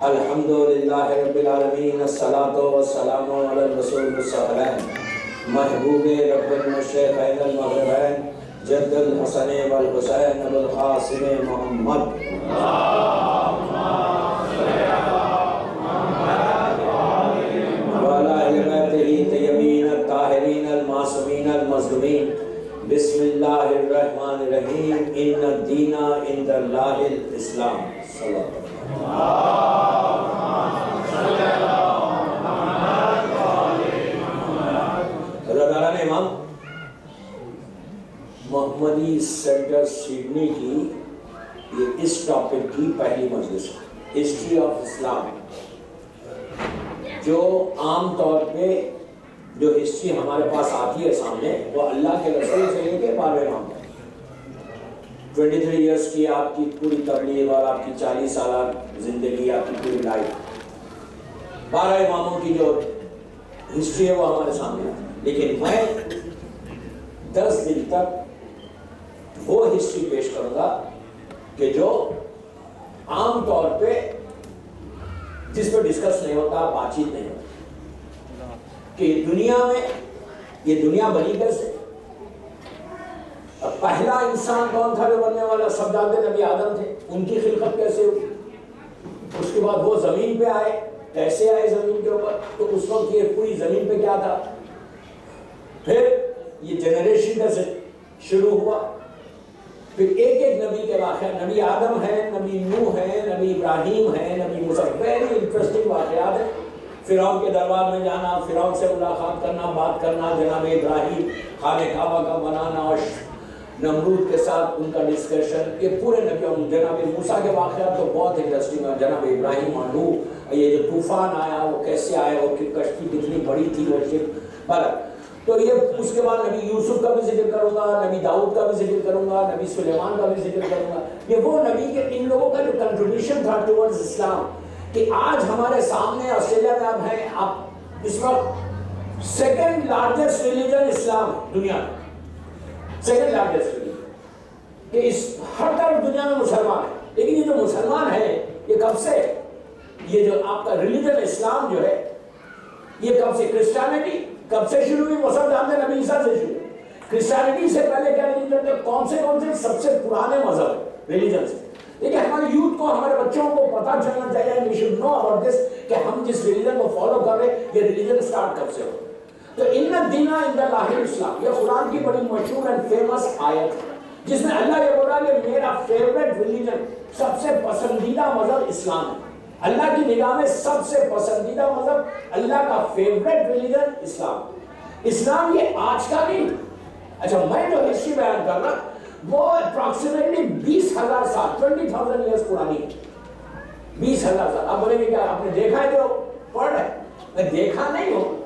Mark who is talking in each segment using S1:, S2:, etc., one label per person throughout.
S1: الحمدللہ رب العالمین الصلاۃ والسلام علی الرسول الثقلین محبوب رب المشرقین المغربین جد الحسن والحسین ابو القاسم محمد وعلی اہل بیتہ الطیبین الطاہرین المعصومین المظلومین بسم اللہ الرحمن الرحیم ان الدین عند اللہ الاسلام صلی اللہ علیہ وسلم. رضاکاران امام محمدی سینٹر سڈنی کی یہ اس ٹاپک کی پہلی مجلس ہے، ہسٹری آف اسلام. جو عام طور پہ جو ہسٹری ہمارے پاس آتی ہے سامنے وہ اللہ کے رسول سے لے کے 12 امام ہے. 23 ایئرس کی آپ کی پوری تبلیغ اور آپ کی 40 سالہ زندگی، آپ کی پوری لائف، 12 اماموں کی جو ہسٹری ہے وہ ہمارے سامنے ہے. لیکن میں 10 دن تک وہ ہسٹری پیش کروں گا کہ جو عام طور پہ جس پہ ڈسکس نہیں ہوتا، بات چیت نہیں ہوتا، کہ دنیا میں یہ دنیا بنی کیسے، پہلا انسان کون تھا جو بننے والا، سب جانتے نبی آدم تھے، ان کی خلقت کیسے ہوئی، اس کے بعد وہ زمین پہ آئے، کیسے آئے زمین کے اوپر، تو اس وقت یہ پوری زمین پہ کیا تھا، پھر یہ جنریشن کیسے شروع ہوا، پھر ایک ایک نبی کے واقعہ، نبی آدم ہے، نبی نوح ہے، نبی ابراہیم ہے، نبی موسیٰ، ویری انٹرسٹنگ واقعات ہیں. فرعون کے دربار میں جانا، فرعون سے ملاقات کرنا، بات کرنا، جناب ابراہیم خانہ کعبہ کا بنانا اور نمرود کے ساتھ ان کا ڈسکشن، یہ پورے نبیوں. جناب موسیٰ کے واقعات تو بہت انٹرسٹنگ ہے. جناب ابراہیم اور نوح، یہ جو طوفان آیا وہ کیسے آیا، وہ کشتی کتنی بڑی تھی وہ شپ پر. تو یہ اس کے بعد نبی یوسف کا بھی ذکر کروں گا، نبی داؤد کا بھی ذکر کروں گا، نبی سلیمان کا بھی ذکر کروں گا. یہ وہ نبی کے ان لوگوں کا جو کنٹریبیوشن تھا ٹورڈز اسلام، کہ آج ہمارے سامنے آسٹریلیا میں اب ہیں، آپ اس وقت سیکنڈ لارجسٹ ریلیجن اسلام ہے دنیا میں، سیکنڈ لارجسٹ ریلیجن، کہ اس ہر طرف دنیا میں مسلمان ہیں. لیکن یہ جو مسلمان ہیں یہ کب سے، یہ جو آپ کا ریلیجن اسلام جو ہے یہ کب سے، کرسچینٹی کب سے شروع ہوئی، وہ سب جانتے ہیں، نبی عیسیٰ سے شروع. کرسچینٹی سے پہلے کیا ریلیجن تھے، کون سے سب سے پرانے مذہب ریلیجن سے. لیکن ہمارے یوتھ کو، ہمارے بچوں کو پتہ چلنا چاہیے، we should know about this، کہ ہم جس ریلیجن کو فالو کر رہے ہیں یہ ریلیجن سٹارٹ کب سے ہو. تو ان الدین عند اللہ الاسلام، یہ قرآن کی بڑی مشہور اینڈ فیمس آیت ہے جس میں اللہ یہ بولا کہ میرا فیوریٹ ریلیجن، سب سے پسندیدہ مذہب اسلام ہے. اللہ کی نگاہ میں سب سے پسندیدہ مذہب، اللہ کا فیوریٹ ریلیجن اسلام. اسلام یہ آج کا نہیں. اچھا، میں جو ہسٹری بیان کر رہا وہ اپروکسیمیٹلی 20,000 سال، 20,000 ایئرس پرانی ہے. 20,000 سال. آپ بولیں گے کیا آپ نے دیکھا ہے جو پڑھ رہے؟ میں دیکھا نہیں ہوں،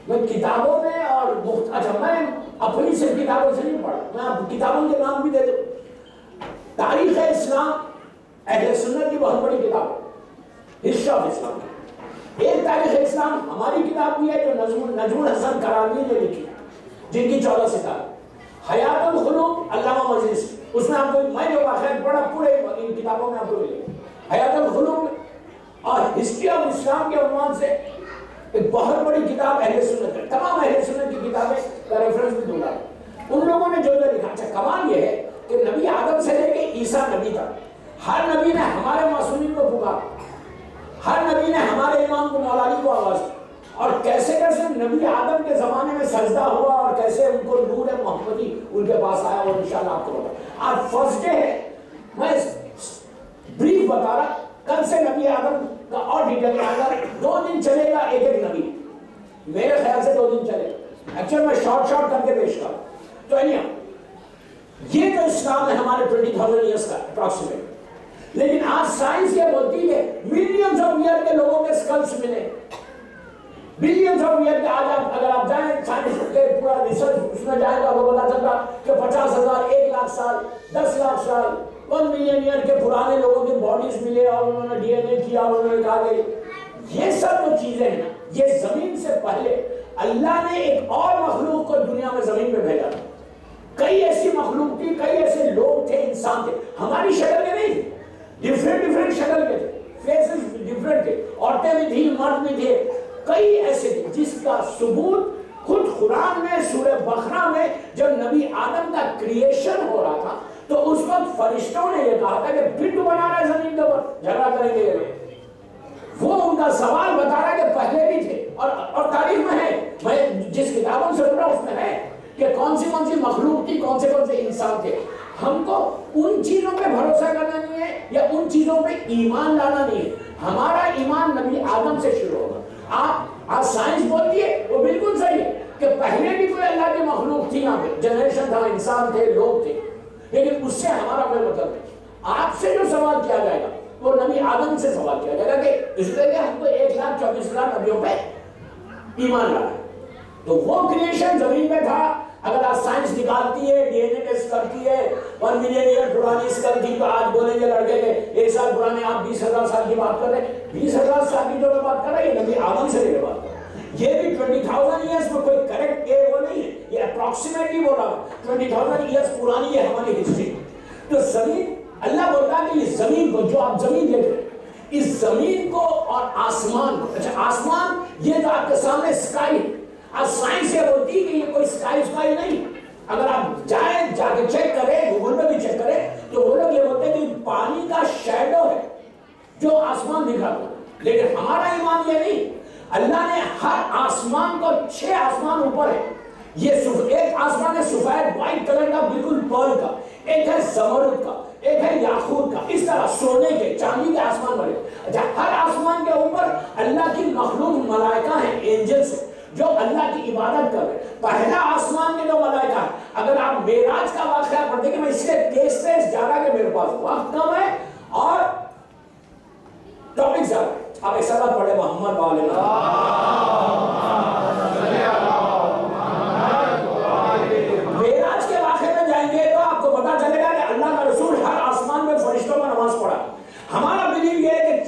S1: میں کتابوں میں اور اچھا میں اپنی صرف کتابوں سے نہیں پڑھا، میں آپ کتابوں کے نام بھی دے دوں. تاریخ اسلام اہل سنت کی بہت بڑی کتاب ہے، ہسٹری آف اسلام. ایک تاریخ اسلام ہماری کتاب بھی ہے جو نجم الحسن کرانی نے لکھی، جن کی 14 ستارے. حیات القلوب علامہ مجلسی، اس میں آپ کو میں جو واقعات پڑھا پورے ان کتابوں میں آپ کو ملے. حیات القلوب اور ہسٹری آف اسلام کے عنوان سے ایک بہت بڑی کتاب اہل سنت ہے. تمام اہل سنت کی کتابیں کا ریفرنس بھی دوں گا. ان لوگوں نے جو لکھا. اچھا، کمال یہ ہے کہ نبی آدم سے لے کے عیسیٰ نبی تک ہر نبی نے ہمارے معصومین کو پکارا، ہر نبی نے ہمارے امام کو، مولا علی کو آواز دی، اور کیسے کیسے نبی آدم کے زمانے میں سجدہ ہوا اور کیسے ان کو نور محمدی ان کے پاس آیا، اور انشاءاللہ آپ کو بتا. آج فرسٹ ڈے ہے، میں بریف بتا رہا. کل سے نبی آدم کا اور ڈیٹیل میں آئے گا. 2 دن چلے گا ایک ایک نبی، میرے خیال سے 2 دن چلے گا. ایکچوئل میں شارٹ کر کے پیش کروں. تو یہ جو اسلام ہے ہمارے 20,000 ایئرس کا اپروکسیمیٹ. لیکن آج سائنس یہ بولتی ہے ملینز آف ایئر کے لوگوں کے سکلز ملے، بلینز آف ایئر کے. آج اگر آپ جائیں سائنس کے پورا ریسرچ اس میں جائیں تو آپ کو پتا چلتا کہ 50,000، 1,00,000 سال، 10,00,000 سال، 1 ملین ایئر کے پرانے لوگوں کی باڈیز ملے اور انہوں نے ڈی این اے کیا اور انہوں نے کہا کہ یہ سب جو چیزیں ہیں نا، یہ زمین سے پہلے اللہ نے ایک اور مخلوق کو دنیا میں زمین پہ بھیجا تھا. کئی ایسی مخلوق تھی، کئی ایسے لوگ تھے، انسان تھے، ہماری شکل کے نہیں تھے، ڈیفرنٹ شکل کے تھے. فیسز ڈفرنٹ تھے, عورتیں بھی تھی, مرد بھی تھے, کئی ایسے تھے جس کا ثبوت خود قرآن میں سورہ بقرہ میں جب نبی آدم کا کریشن ہو رہا تھا تو اس وقت فرشتوں نے یہ کہا تھا کہ پھر بنا رہا ہے زمین کے اوپر, جھگڑا کریں گے. وہ ان کا سوال بتا رہا ہے کہ پہلے بھی تھے, اور تاریخ میں ہے, میں جس کتابوں سے پڑھا اس میں ہے کہ کون سی مخلوق تھی, کون سے انسان تھے. ہم کو ان چیزوں پہ بھروسہ کرنا نہیں ہے یا ان چیزوں پہ ایمان لانا نہیں ہے. ہمارا ایمان نبی آدم سے شروع ہوگا. آپ سائنس بولتی ہے وہ بالکل صحیح ہے کہ پہلے بھی کوئی اللہ کی مخلوق تھی, یہاں پہ جنریشن تھا, انسان تھے, لوگ تھے, لیکن اس سے ہمارا کوئی مطلب نہیں. آپ سے جو سوال کیا جائے گا وہ نبی آدم سے سوال کیا جائے گا کہ اس لیے ہم کو 1,24,000 نبیوں پہ ایمان لانا ہے. تو وہ کریشن زمین میں تھا. اگر آج سائنس نکالتی ہے, ڈی این اے ٹیسٹ کرتی ہے, 1 ملین ایئر پرانی اسکل تھی, تو آج بولیں گے لڑکے کے 1 سال پرانے, آپ 20,000 سال کی بات کر رہے ہیں. 20,000 سال کی جو میں بات کر رہا ہے یہ نبی آدم سے لے بات کر رہا ہے. یہ بھی 20,000 ایئرس میں کوئی کریکٹ وہ نہیں ہے, یہ اپروکسیمیٹلی بول رہا ہے. 20,000 ایئرس پرانی ہے ہماری ہسٹری. تو زمین, اللہ بولتا ہے کہ یہ زمین کو, جو آپ زمین دیکھ رہے ہیں, اس زمین کو اور آسمان کو, اچھا آسمان یہ جو آپ کے سامنے اسکائی, آج سائنس یہ بولتی ہے کہ یہ کوئی اسکائی نہیں. اگر آپ جائیں جا کے چیک کریں, گوگل پہ بھی چیک کریں, تو وہ لوگ یہ بولتے ہیں کہ پانی کا شیڈو ہے جو آسمان دکھ رہا ہے. لیکن ہمارا ایمان یہ نہیں. اللہ نے ہر آسمان کو 6 آسمان اوپر ہے. یہ ایک آسمان ہے سفید وائٹ کلر کا, بالکل پرل کا, ایک ہے زمرد کا, ایک ہے یاقوت کا, اس طرح سونے کے, چاندی کے آسمان بنے. اچھا ہر آسمان کے اوپر اللہ کی مخلوق ملائکہ ہیں, اینجلز ہیں جو اللہ کی عبادت کر رہے ہیں. پہلا آسمان کے جو ملائکہ ہے, اگر آپ معراج کا واقعہ پڑھتے کہ میں اس لیے تیز جا رہا کہ میرے پاس وقت کم ہے اور ٹاپک زیادہ ہے. آپ ایک ساتھ پڑھے محمد معراج کے واقعے میں جائیں گے تو آپ کو پتا چلے گا کہ اللہ کا رسول ہر آسمان میں فرشتوں میں نماز پڑھا. ہمارا بلیو یہ ہے کہ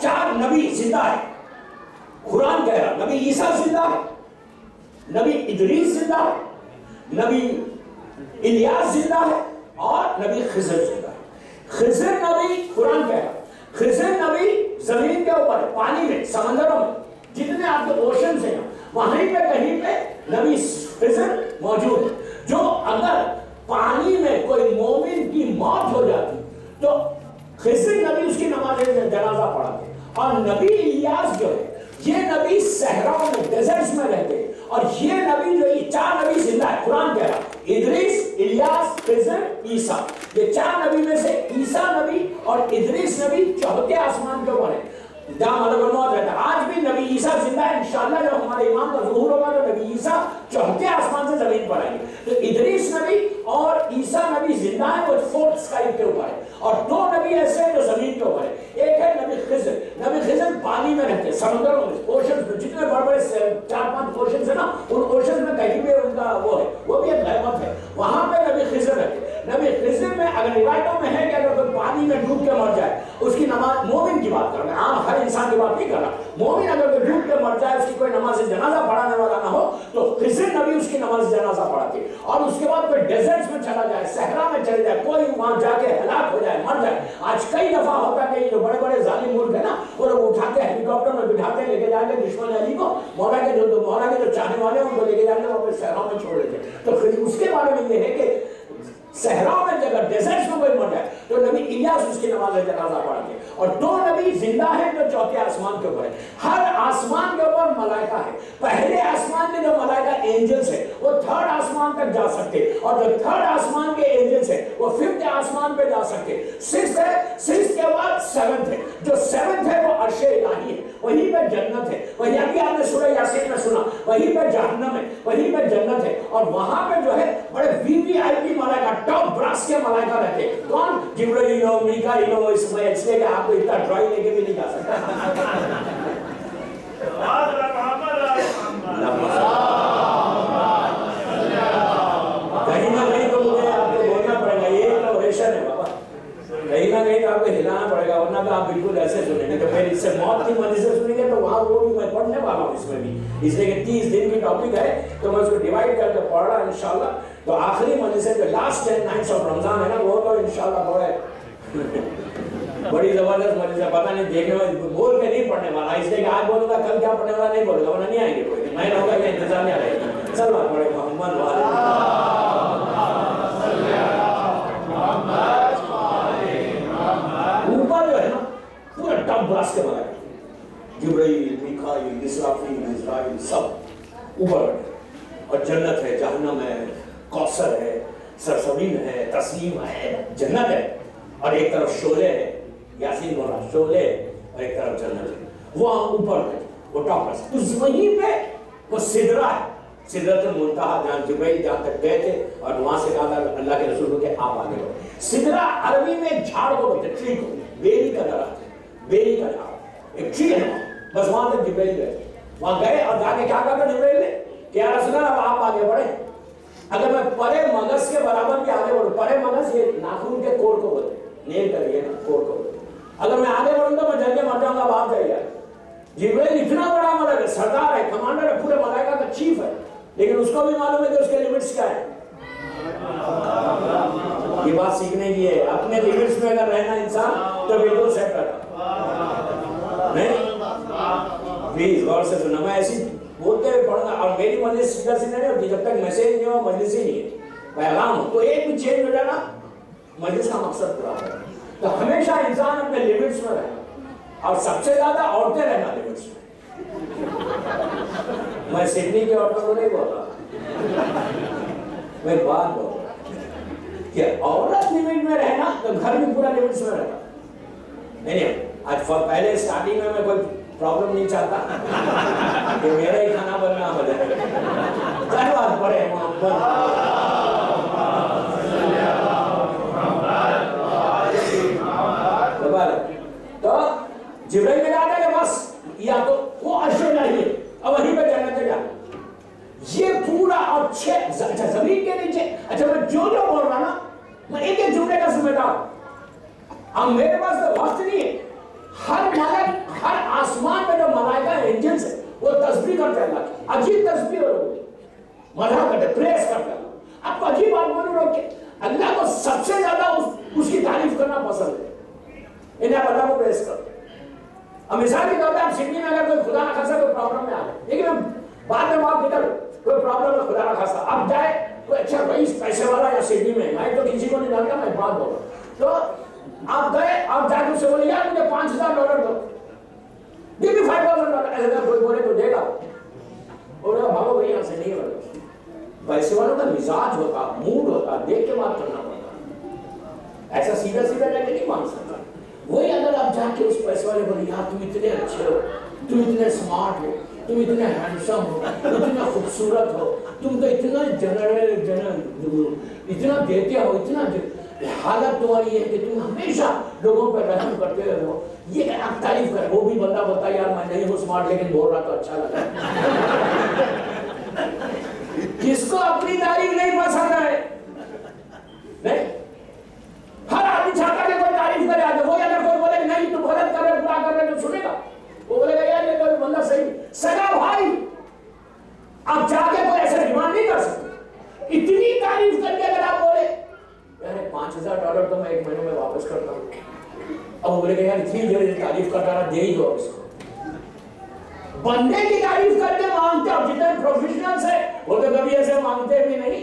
S1: 4 نبی زندہ ہے. قرآن کہہ رہا نبی عیسیٰ زندہ ہے, نبی ادریس زندہ ہے, نبی الیاس زندہ ہے, اور نبی خضر زندہ ہے. خضر نبی, قرآن کہہ رہا خضر نبی زمین کے اوپر, پانی میں, سمندروں میں, جتنے آپ کے اوشنز ہیں وہیں پہ کہیں پہ نبی خضر موجود ہے. جو اگر پانی میں کوئی مومن کی موت ہو جاتی تو خضر نبی اس کی نماز جنازہ پڑھاتے. اور نبی الیاس جو ہے یہ نبی صحراؤں میں, ڈیزرٹس میں رہتے, اور یہ نبی جو, یہ 4 نبی زندہ ہے. قرآن کہہ رہا ادریس, الیاس, خضر, عیسیٰ. یہ 4 نبی میں سے عیسیٰ نبی اور ادریس نبی 4تھے آسمان کے اوپر ہے. جہاں ملک الموت رہتا ہے. آج بھی نبی عیسیٰ زندہ ہے. انشاءاللہ جب ہمارے امام کا ظہور ہوگا تو نبی عیسیٰ 4تھے آسمان سے زمین پر آئیں گے. تو ادریس نبی اور عیسیٰ نبی زندہ ہے, وہ 4th اسکائی کے اوپر ہے. اور 2 نبی ایسے ہیں جو زمین کے اوپر ہے. ایک ہے نبی خضر. نبی خضر پانی میں رہتے, سمندروں میں, اوشنز میں, جتنے بڑے بڑے 4-5 اوشنز ہیں نا, ان اوشنز میں کہیں بھی ان کا وہ ہے, وہ بھی ایک غیبت ہے. وہاں پہ نبی خضر رہتے. نبی خضر میں اگر روایتوں میں ہے کہ اگر کوئی پانی میں ڈوب کے مر جائے, اس کی نماز, مومن کی بات کر رہے ہیں, عام ہر انسان کی بات نہیں کر رہا, مومن اگر کوئی ڈوب کے مر جائے, اس کی کوئی نماز جنازہ پڑھانے والا نہ ہو, تو خضر نبی اس کی نماز جنازہ پڑھاتے. اور اس کے بعد کوئی ڈیزرٹس میں چلا جائے, صحرا میں چلے جائے, کوئی وہاں جا کے ہلاک ہو جائے, مر جائے. آج کئی دفعہ ہوتا ہے کہ یہ جو بڑے بڑے ظالم ملک ہے نا, وہ لوگ اٹھاتے ہیں ہیلی کاپٹر میں بٹھاتے, لے کے جائیں گے دشمن علی کو, مولا کے جو چاہنے والے ہیں ان کو لے کے جائیں گے, وہ صحراؤں میں چھوڑ دیتے. تو اس کے بارے میں یہ ہے کہ صحراؤں میں جگہ ڈیزرٹس میں کوئی مر جائے تو نبی الیاس اس کی نماز جنازہ پڑھتے. اور 2 نبی زندہ ہیں جو 4تھے آسمان کے اوپر ہے. ہر آسمان کے اوپر ملائکہ ہے. پہلے آسمان کے جو ملائکہ اینجلز ہیں وہ 3rd آسمان تک جا سکتے, اور جو 3rd آسمان کے اینجلز ہیں وہ 5th آسمان پہ جا سکتے. 6th ہے, 6th کے بعد 7th ہے. جو 7th ہے وہ عرش الہی ہے, وہیں پہ جنت ہے. وہیں ابھی آپ نے سورہ یاسین میں سنا, وہیں پہ جہنم ہے, وہیں پہ جنت ہے. اور وہاں پہ جو ہے بڑے VIP ملائکہ, ٹاپ براس کے ملائکہ رہتے. کون؟ جبرائیل ہو, میکائیل ہو, اسماعیل. اس لیے کہ آپ کو اتنا ڈرائی لے کے بھی نہیں جا سکتا. کہیں نہ کہیں تو مجھے آپ کو بولنا پڑے گا, یہ انوویشن ہے بابا. کہیں نہ کہیں تو آپ کو ہلانا پڑے گا, ورنہ تو آپ بالکل ایسے سنیں گے. تو پھر اس سے موت کی منزل سے سنیں گے تو وہاں وہ بھی میں پڑھنے والا ہوں اس میں بھی, اس لیے کہ 30 دن کی ٹاپک ہے تو میں اس کو ڈیوائڈ کر کے پڑھ رہا ہوں انشاءاللہ. تو آخری منزل سے جو لاسٹ 10 nights of رمضان ہے نا, وہ تو انشاءاللہ بڑی زبردست مجلس ہے، پتہ نہیں دیکھنے میں بول کے نہیں پڑھنے والا، اس لیے کہ آج بولوں گا کل کیا پڑھنے والا نہیں بولوں گا، ورنہ نہیں آئیں گے کوئی، میں نے ہوگا یہ انتظامیہ رہے گی. چل بات پڑھے محمد اوپر جو ہے نا پورا ٹب براس کے بنا ہے، جبرائیل، میکائیل، اسرافیل، عزرائیل سب اوپر بیٹھے، اور جنت ہے، جہنم ہے، کوثر ہے، سرسبیل ہے، تسلیم ہے، جنت ہے، اور ایک طرف شعلے ہے، یاسین بولا شعلے ہے، اور ایک طرف جنت ہے. وہاں اوپر ہے وہ ٹاپ پر، اس وہیں پہ وہ سدرہ ہے، سدرۃ المنتہا، جہاں جبرائیل جہاں تک گئے تھے اور وہاں سے کہا تھا اللہ کے رسول کو کہ آپ آگے بڑھو. سدرہ عربی میں ایک جھاڑ کو بولتے ہیں، ٹری کو، بیری کا درخت ہے، بیری کا جھاڑ، ایک ٹری ہے وہاں، بس وہاں تک جبرائیل گئے، وہاں گئے اور جا کے کیا کہا تھا جبرائیل نے کہ یا رسول اللہ اب آپ آگے بڑھیں. اگر میں پرے مغز کے برابر بھی آگے بڑھوں، پرے مغز یہ ناخن کے کوڑ کو بولتے ہیں، نیل کریے نا کوڑ کو بولتے ہیں، اگر میں آگے بڑھوں تو میں جل کے مر جاؤں گا، اب آپ جائیے. جبرائیل اتنا بڑا ملک ہے، سردار ہے، کمانڈر ہے، پورے ملائکہ کا چیف ہے، لیکن اس کو بھی معلوم ہے کہ اس کے لیمٹس کیا ہے. یہ بات سیکھنے کی ہے، اپنے لیمٹس میں اگر رہنا انسان تو بالکل سیٹ کرتا نہیں. پلیز غور سے سننا، میں ایسی بولتے ہوئے پڑھنا، اور میری مجلس سیدھا سیدھا نہیں ہوتی جب تک میسیج نہیں ہو، مجلس ہی نہیں ہے، پیغام ہو تو ایک بھی چینج ہو جائے نا مجلس کا مقصد پورا ہوتا ہے. تو ہمیشہ انسان اپنے لیمٹس میں رہنا، اور سب سے زیادہ عورتیں رہنا لیمٹس میں. میں سڈنی کی عورتوں کو نہیں بول رہا، میں بات بول رہا کہ عورت لمٹ میں رہنا تو گھر بھی پورا لیمٹس میں رہنا. نہیں آج پہلے اسٹارٹنگ میں کوئی پرابلم نہیں چاہتا کہ میرا ہی کھانا بننا ہو جائے. دھنیواد پڑھے تو جبرائیل نے کہا کہ بس یا تو وہ عرش نہیں اور وہیں پہ جنت ہے جانا. یہ پورا اور اچھا زمین کے نیچے، اچھا میں جو بول رہا نا میں ایک ایک جملے کا ذمہ دار. اب میرے پاس تو وقت نہیں ہے. ہر ملک، ہر آسمان میں جو ملائکہ اینجلز ہیں وہ تسبیح کرتے ہیں اللہ کی، عجیب تسبیح ہو رہی ہے، مدح کرتے ہیں، پریس کرتے ہیں. آپ کو عجیب بات بولوں لوگ کہ اللہ کو سب سے زیادہ اس کی تعریف کرنا پسند ہے، انہیں آپ اللہ کو پریس کرتے ہیں. اب مثال کے طور پہ آپ سڈنی میں اگر کوئی خدا نہ خاصا کوئی پرابلم میں آ جائے، لیکن بعد میں بات نکل کوئی پرابلم ہے خدا نہ خاصا اب جائے کوئی اچھا رئیس پیسے والا یا سڈنی میں تو کسی کو نہیں جانتا، میں بات بول رہا ہوں. تو آپ گئے، آپ جا کے اس سے بولے یار مجھے $5,000 دو، give me $5,000. ایسا کوئی بولے تو دے گا، بولے گا بھاگو بھائی یہاں سے نہیں بولے. پیسے والوں کا مزاج ہوتا، موڈ ہوتا، دیکھ کے بات کرنا پڑتا، ایسا سیدھا سیدھا جا کے نہیں مان سکتا. وہی اگر آپ جا کے اس پیسے والے بولے یار تم اتنے اچھے ہو، تم اتنے سمارٹ ہو، تم اتنے ہینڈسم ہو، اتنا خوبصورت ہو، تم تو اتنا اتنا دیتے ہو، اتنا حالت تمہاری ہے کہ تم ہمیشہ لوگوں پر رحم کرتے رہو، یہ آپ تعریف کریں. وہ بھی بندہ بولتا ہے یار میں نہیں ہوں سمارٹ لیکن بول رہا تو اچھا لگا. کس کو اپنی تعریف نہیں پسند ہے؟ نہیں، ہر آدمی چاہتا ہے کہ کوئی تعریف کرے آگے. وہی اگر کوئی بولے نہیں تم غلط کر رہے برا کر رہے تو سنے گا، وہ بولے گا یار یہ کوئی بندہ صحیح. سگا بھائی آپ جا کے کوئی ایسا ڈیمانڈ نہیں کر سکتے. اتنی تعریف کر کے اگر آپ بولے یار $5,000 تو میں 1 مہینے میں واپس کرتا ہوں، اب وہ بولے گا یار اتنی دیر تعریف کرتا رہا دے ہی دو اس کو. بندے کی تعریف کر کے مانگتے ہو، جتنے پروفیشنلز ہیں وہ تو کبھی ایسے مانگتے بھی نہیں.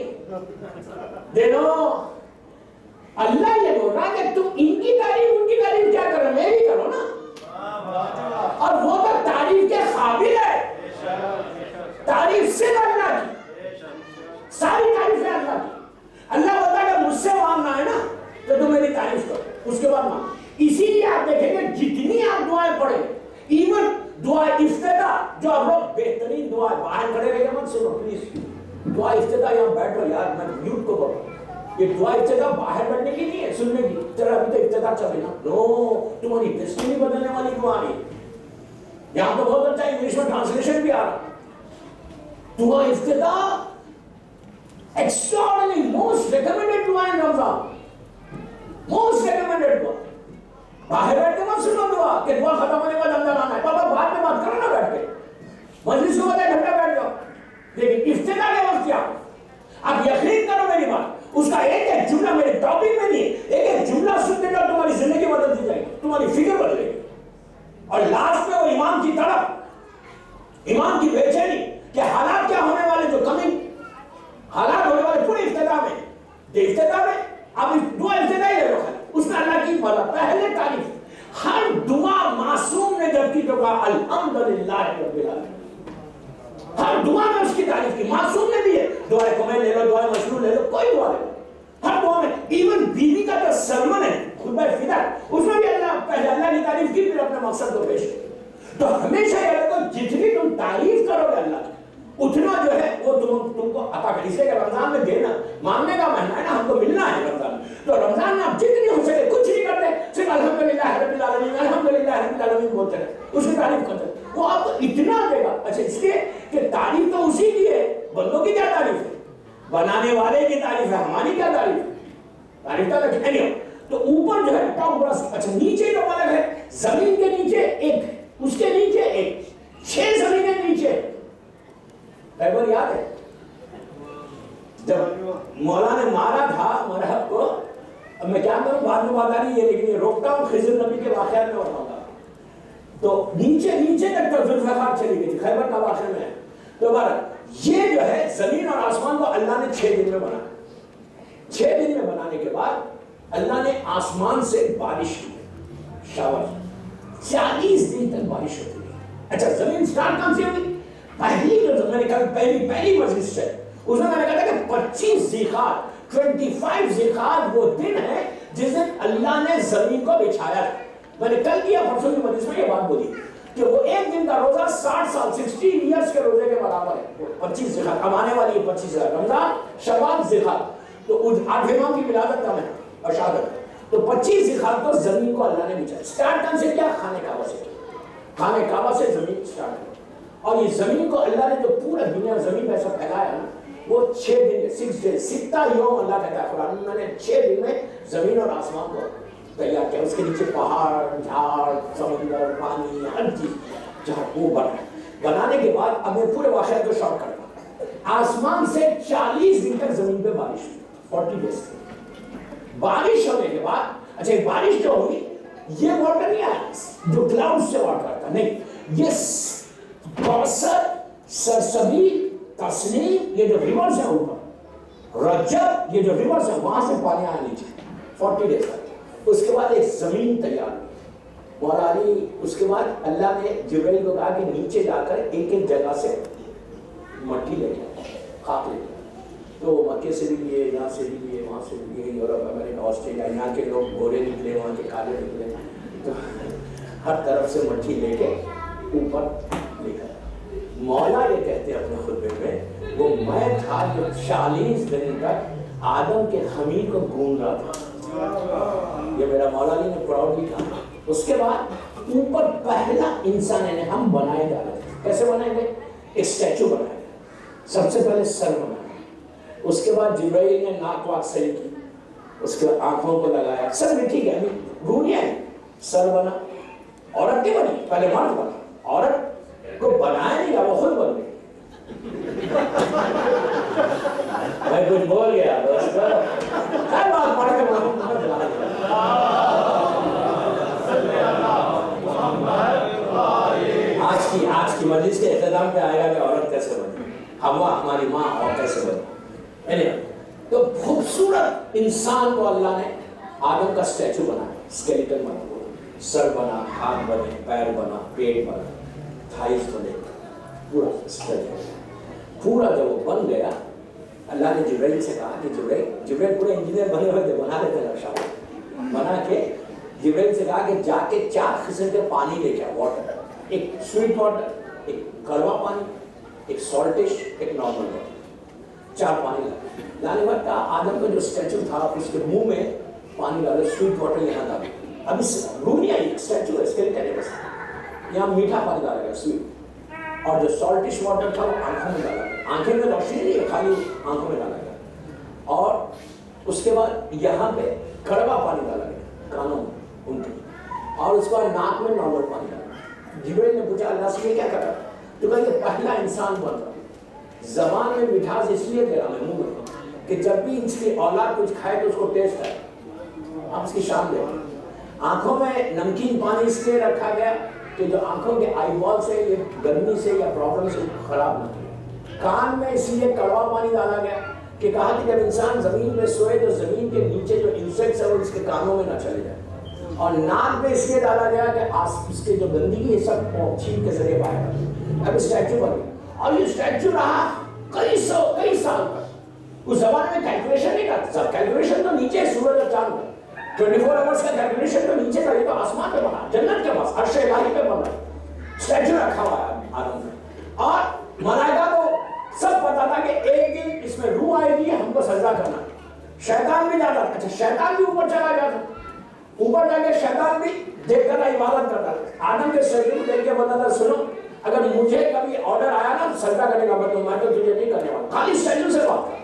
S1: دیکھو اللہ یہ بول رہا کہ تم ان کی تعریف کیا کرو، میری کرو نا. اور وہ تو تعریف کے قابل ہے، تعریف سے اللہ کی، ساری تعریفیں اللہ کی. اللہ بتا کہ مجھ سے مانگنا ہے نا تو تم میری تعریف کرو، اس کے بعد مانگ. اسی لیے آپ دیکھیں گے جتنی آپ دعائیں پڑھیں، ایون دعا افتتاح جو آپ لوگ بہترین دعا ہے، باہر کھڑے رہے مت سنو پلیز. دعا افتتاح یہاں بیٹھو یار، میں میوٹ کو بولوں، یہ دعا افتتاح باہر بیٹھنے کی نہیں ہے، سننے کی. چلو ابھی تو افتتاح چلے نا، نو تمہاری ڈیسٹینی بدلنے والی دعا نہیں. یہاں تو بہت اچھا انگلش میں ٹرانسلیشن بھی آ رہا. دعا افتتاح extraordinary, most recommended دعا ہے رمضان، most recommended دعا. باہر بیٹھ کے مت سنو دعا کہ دعا ختم ہونے کے بعد اندر آنا ہے. پاپا بعد میں بات کرو نا بیٹھ کے، مجلس کو بتا گھنٹہ بیٹھ جاؤ، لیکن افتتاح کے وقت کیا آپ یقین کرو میری بات، اس کا ایک ایک جملہ میرے ٹاپک میں نہیں ہے، ایک ایک جملہ سنتے جاؤ تمہاری زندگی بدلتی جائے گی، تمہاری والی فکر بدلے گی، اور لاسٹ میں وہ ایمان کی تڑپ، ایمان کی بے چینی کہ حالات کیا ہونے والے، جو کمی حالات ہونے والے پورے ابتدا میں، ابتدا میں اب دعا ابتدائی لے لو، اس میں اللہ کی پہلے تعریف، ہر دعا معصوم نے جب کی تو کہا الحمدللہ رب العالمین، ہر دعا میں اس کی تعریف کی، معصوم نے بھی ہے، دعائے کمیل لے لو، دعائے مشروع لے لو، کوئی دعا لے لو، ہر دعا میں، ایون بیوی کا جو سرمن ہے خطبہ فدا، اس میں بھی اللہ پہلے اللہ کی تعریف کی، پھر اپنے مقصد کو پیش کیا۔ تو ہمیشہ یہ رکھو جتنی تم تعریف کرو گے اللہ کی، اتنا جو ہے وہ تم کو عطا کرے، اس لیے کہ رمضان میں دینا مانگنے کا مہینہ ہے نا، ہم کو ملنا ہے رمضان میں، تو رمضان میں آپ جتنی ہو سکے کچھ نہیں کرتے، صرف الحمدللہ رب العالمین الحمدللہ رب العالمین بولتے رہے، اس کی تعریف کرتے رہے، وہ آپ کو اتنا دے گا۔ اچھا اس لیے کہ تعریف تو اسی کی ہے، بندوں کی کیا تعریف ہے، بنانے والے کی تعریف ہے، ہماری کیا تعریف ہے، تعریف کا نہیں ہو۔ تو اوپر جو ہے ٹاپ بڑا، اچھا نیچے جو الگ ہے، زمین کے نیچے ایک، اس کے نیچے ایک، 6 زمینیں نیچے۔ خیبر یاد ہے جب مولا نے مارا تھا مرحب کو، اب میں کیا کروں، بعد میں بات آ رہی ہے لیکن یہ روکتا ہوں، خضر نبی کے واقعات میں بتاؤں گا، تو نیچے نیچے تک تو ذوالفقار چلی گئی تھی، خیبر کا واقعہ میں ہے۔ تو یہ جو ہے زمین اور آسمان کو اللہ نے 6 دن میں بنایا، 6 دن میں بنانے کے بعد اللہ نے آسمان سے بارش کی، شاور، 40 دن تک بارش ہوتی ہے۔ اچھا زمین سٹارٹ کہاں سے ہوئی؟ پہلی جو میں نے کہا پہلی مجلس ہے، اس میں نے کہا کہ 25 ذیقعد 25 ذیقعد وہ دن ہے جس دن اللہ نے زمین کو بچھایا تھا۔ میں نے کل کیا پرسوں کی مجلس میں یہ بات بولی کہ وہ ایک دن کا روزہ 60 سال 60 ایئرس کے روزے کے برابر ہے۔ 25 ذیقعد اب آنے والی ہے، 25 رمضان شوال ذیقعد، تو 8 امام کی ولادت کا مہینہ اور شہادت، تو 25 ذیقعد کو زمین کو اللہ نے بچھایا۔ سٹارٹ کہاں سے کیا؟ خانہ کعبہ سے کیا، خانہ کعبہ سے زمین سٹارٹ کی، اور یہ زمین کو اللہ نے جو پورا دنیا زمین پہ ایسا پھیلایا نا، وہ 6 دن 6 ڈیز 6 یوم اللہ کہتا ہے قرآن میں نے 6 دن میں زمین اور آسمان کو تیار کیا، اس کے نیچے پہاڑ، جھاڑ، سمندر، پانی، ہر چیز جہاں وہ بنانے کے بعد اب میں پورے واقعات کو شارٹ کرتا ہوں۔ آسمان سے 40 دن تک زمین پہ بارش ہوئی، 40 ڈیز بارش ہونے کے بعد، اچھا بارش جو ہوئی یہ واٹر نہیں آیا جو کلاؤڈ سے واٹر آتا، نہیں، یہ کوثر، سرسبیل، تسنیم، یہ جو ریورز ہیں اوپر، رجب، یہ جو ریورز ہیں وہاں سے پانی آیا نیچے، 40 ڈیز تک۔ اس کے بعد ایک زمین تیار ہوئی مولا علی، اس کے بعد اللہ نے جبرائیل کو کہا کہ نیچے جا کر ایک ایک جگہ سے مٹی لے کے خاک لے کے، تو مکے سے بھی لیے، یہاں سے بھی لیے، وہاں سے بھی لیے، یورپ، امریکہ، آسٹریلیا، یہاں کے لوگ گورے نکلے، وہاں کے کالے نکلے، تو ہر طرف سے مٹی لے کے اوپر لکھا۔ مولا یہ کہتے ہیں اپنے خطبے میں، وہ میں تھا جو 40 دن تک آدم کے خمیر کو گھوم رہا تھا، یہ میرا مولا علی نے پراؤڈلی کہا۔ اس کے بعد اوپر پہلا انسان ہے ہم بنائے جا رہے تھے، کیسے بنائے گئے؟ ایک اسٹیچو بنایا گیا، سب سے پہلے سر بنایا، اس کے بعد جبرائیل نے ناک واک صحیح کی، اس کے بعد آنکھوں کو لگایا، سر بھی ٹھیک ہے گھومیا ہے، سر بنا، عورت نہیں بنی، پہلے مرد بنا، عورت کو بنایا نہیں گیا، وہ خود بن گئی۔ میں کچھ بول گیا دوستو، ہر بات پڑھ کے آج کی مجلس کے اختتام پہ آئے گا کہ عورت کیسے بنی، حوا ہماری ماں اور کیسے بنی۔ تو خوبصورت انسان کو اللہ نے آدم کا اسٹیچو بنایا، اسکیلیٹن بنا، سر بنا، ہاتھ بنے، پیر بنا، پیٹ بنا، تھائیز بنے، پورا اسٹیچو، پورا جب وہ بن گیا اللہ نے جبرائیل سے کہا کہ جبرائیل پورے انجینئر بنے ہوئے تھے، بنا لیتے نقشہ، بنا کے جبرائیل سے کہا کہ جا کے 4 قسم کے پانی لے کے واٹر، ایک سویٹ واٹر، ایک کڑوا پانی، ایک سالٹش، ایک نارمل واٹر، 4 پانی لانے بعد کہا آدم کا جو اسٹیچو تھا اس کے منہ میں پانی ڈالو، سویٹ واٹر یہاں ڈالو، اب اس روح نہیں آئی، اسٹیچو ہے، اسکیلیٹن ہے، بس یہاں میٹھا پانی ڈالا گیا سویٹ، اور جو سالٹش واٹر تھا وہ آنکھوں میں ڈالا گیا، آنکھیں میں روشنی نہیں ہے، خالی آنکھوں میں ڈالا گیا، اور اس کے بعد یہاں پہ کڑوا پانی ڈالا گیا کانوں میں ان کے، اور اس کے بعد ناک میں نارمل پانی ڈالا۔ جبرائیل نے پوچھا اللہ سے یہ کیا کر رہا ہے؟ تو کہا یہ پہلا انسان بن رہا، زبان میں مٹھاس اس لیے دے رہا میں منہ میں کہ جب بھی اس کی اولاد کچھ کھائے تو اس کو ٹیسٹ آئے، آپ اس کی شان دیں۔ آنکھوں میں نمکین پانی اس لیے رکھا گیا کہ جو آنکھوں کے آئی بال سے یہ گرمی سے یا پرابلم سے خراب نہ ہو. کان میں اس لیے کڑوا پانی ڈالا گیا کہ کہا کہ جب انسان زمین پہ سوئے تو زمین کے نیچے جو انسیکٹس ہیں وہ اس کے کانوں میں نہ چلے جائیں. اور ناک میں اس لیے ڈالا گیا کہ اس کے جو گندگی ہے سب چھینک کے ذریعے باہر آئے. اب اسٹیچو بن گیا اور یہ اسٹیچو رہا کئی سال تک. اس زمانے میں کیلکولیشن نہیں کرتا. کیلکولیشن تو نیچے سورج اور چاند کا 24 آورس کا کیلکولیشن تو نیچے کا. یہ تو آسمان پہ بنا جنت کے پاس عرش الہی پہ بنا اسٹیچو رکھا ہوا ہے آدم میں. اور ملائکہ کو سب پتا تھا کہ ایک دن اس میں روح آئے گی ہم کو سجدہ کرنا. شیطان بھی جاتا تھا. اچھا شیطان بھی اوپر چلا جاتا. اوپر جا کے شیطان بھی دیکھ کر عبادت کرتا تھا. آدم کے سجدے کو دیکھ کے بتا تھا سنو اگر مجھے کبھی آرڈر آیا نا سجدہ کرنے کا تو میں تو تجھے نہیں کرنے والا. خالی اسٹیچو سے بات کر.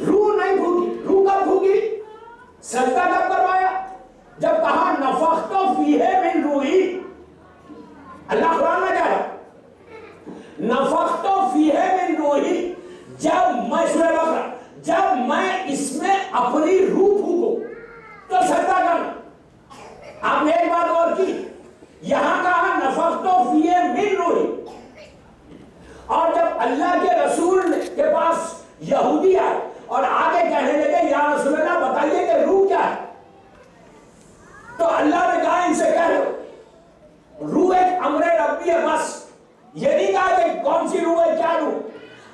S1: روح نہیں بھوگی. روح کب بھوگی؟ سجدہ کب کروایا؟ جب کہا نفخت فیہ من روحی. اللہ قرآن میں کہہ رہا نفخت فیہ من روحی. جب میں سورہ بقرہ جب میں اس میں اپنی روح پھونکوں تو سجدہ کرنا. آپ نے ایک بات اور کی یہاں کہا نفخت فیہ من روحی. اور جب اللہ کے رسول کے پاس یہودی آئے اور آگے کہنے لگے یا رسول اللہ بتائیے کہ روح کیا ہے تو اللہ نے کہا ان سے کہہ دو روح ایک امر ربی ہے بس. یہ نہیں کہا کہ کون سی روح ہے کیا روح.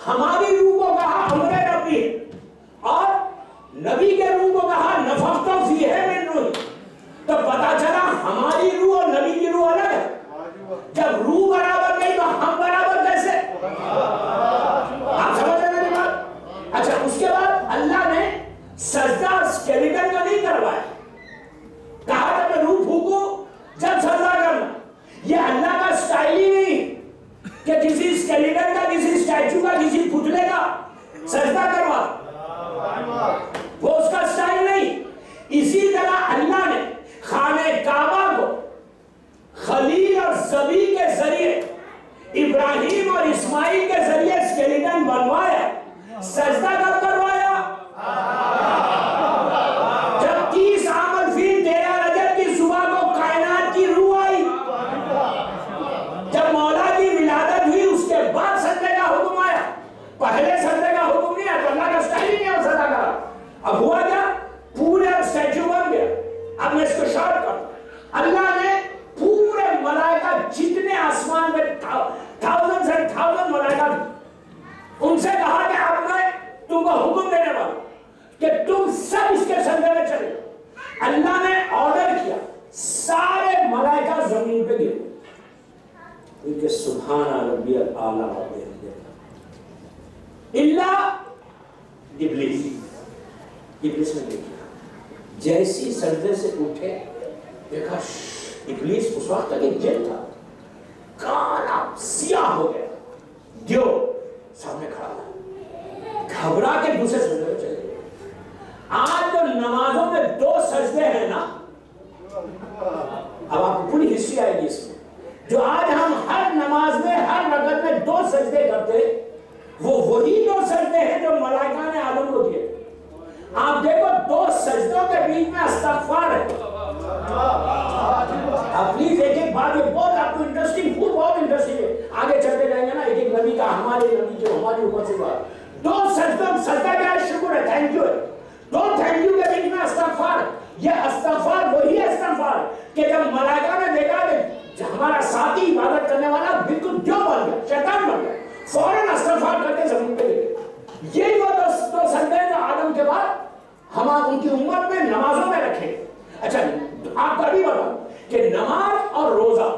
S1: ہماری روح کو کہا امر ربی ہے اور نبی کے روح کو کہا نفخت فیہ من روح. تو پتا چلا ہماری روح اور نبی کی روح الگ ہے. جب روح برابر نہیں تو ہم برابر کیسے؟ آپ سمجھ رہے ہیں میری بات؟ اچھا اس کے بعد اللہ نے سجدہ اسکیلیٹن کا نہیں کروایا. کہا جب میں روح پھونکوں جب سجدہ کرنا. یہ اللہ کا سٹائل ہی نہیں کہ کسی اسکیلیٹن کا کسی اسٹیچو کا کسی پتلے کا سجدہ کروا. وہ اس کا سٹائل نہیں. اسی طرح اللہ نے خانہ کعبہ کو خلیل اور ذبی کے ذریعے ابراہیم اور اسماعیل کے ذریعے اسکیلیٹن بنوایا. سجدہ کب کروایا؟ جب 30 عام الفیل 13 رجب کی صبح کو کائنات کی روح آئی. جب مولا کی ولادت ہوئی اس کے بعد سجدے کا حکم آیا. پہلے سجدے کا حکم نہیں آیا. تو اللہ کا سٹائل ہی نہیں ہو سجدہ کرا. اب ہوا کیا پورا اسٹیچو بن گیا. اب میں اس کو شارٹ کروں. اللہ نے پورے ملائکہ جتنے آسمان میں thousands and thousands ملائکہ ان سے کہا کہ اب میں تم کو حکم دینے والا کہ تم سب اس کے سجدے میں چلے. اللہ نے آرڈر کیا سارے ملائکہ زمین پہ گرے کیونکہ سبحان ربی الاعلی الا ابلیس. ابلیس نے دیکھا جیسی سجدے سے اٹھے دیکھا ابلیس اس وقت تک ایک جن تھا کالا سیاہ ہو گیا. دیو سامنے کھڑا تھا گھبرا کے دوسرے سجدے میں چلے گئے. آج جو نمازوں میں 2 سجدے ہیں نا اب آپ کو پوری ہسٹری آئے گی اس میں. جو آج ہم ہر نماز میں ہر رکعت میں 2 سجدے کرتے وہ وہی 2 سجدے ہیں جو ملائکہ نے آدم کو دیے. آپ دیکھو 2 سجدوں کے بیچ میں استغفار ہے. آپ پلیز ایک بات یہ بہت آپ کو انٹرسٹنگ بہت انٹرسٹنگ ہے. آگے چلتے جائیں گے نا ایک نبی کا ہمارے نبی جو ہماری امت سے بات 2 سجدوں سجدہ کیا ہے شکر ہے تھینک یو ہے. 2 تھینک یو کے بیچ میں استغفار. یہ استغفار وہی استغفار کہ جب ملائکہ نے دیکھا کہ ہمارا ساتھی عبادت کرنے والا بالکل جو بن گیا شیطان بن گیا فوراً استغفار کر کے زمین پہ گئے. یہی وہ 2 سجدے جو آدم کے بعد ہم ان کی امت میں نمازوں میں رکھیں. اچھا آپ کا بھی بتاؤ کہ نماز اور روزہ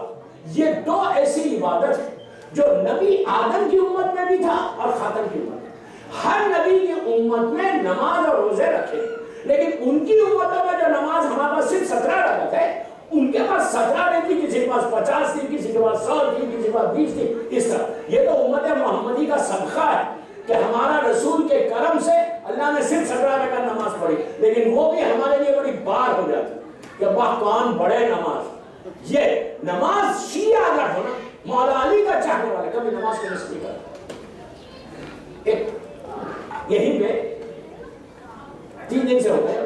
S1: یہ 2 ایسی عبادت ہے جو نبی آدم کی امت میں بھی تھا اور خاتم کی امت میں. ہر نبی کی امت میں نماز اور روزے رکھے لیکن ان کی امتوں میں جو نماز ہمارے پاس صرف 17 رکعت ہے ان کے پاس 17 نہیں تھی. کسی کے پاس 50 تھی کسی کے پاس 100 تھی کسی کے پاس 20 تھی. اس طرح یہ تو امت محمدی کا صدقہ ہے کہ ہمارا رسول کے کرم سے اللہ نے صرف 17 رکعت نماز پڑھی لیکن وہ بھی ہمارے لیے بڑی بار ہو جاتی کہ واہ کون بڑے نماز. یہ نماز شیعہ اگر ہو نا مولا علی کا چاہنے والے کبھی نماز کو مس نہیں کرتا. یہیں پہ 3 دن سے ہو گئے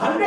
S1: 100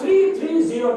S1: 330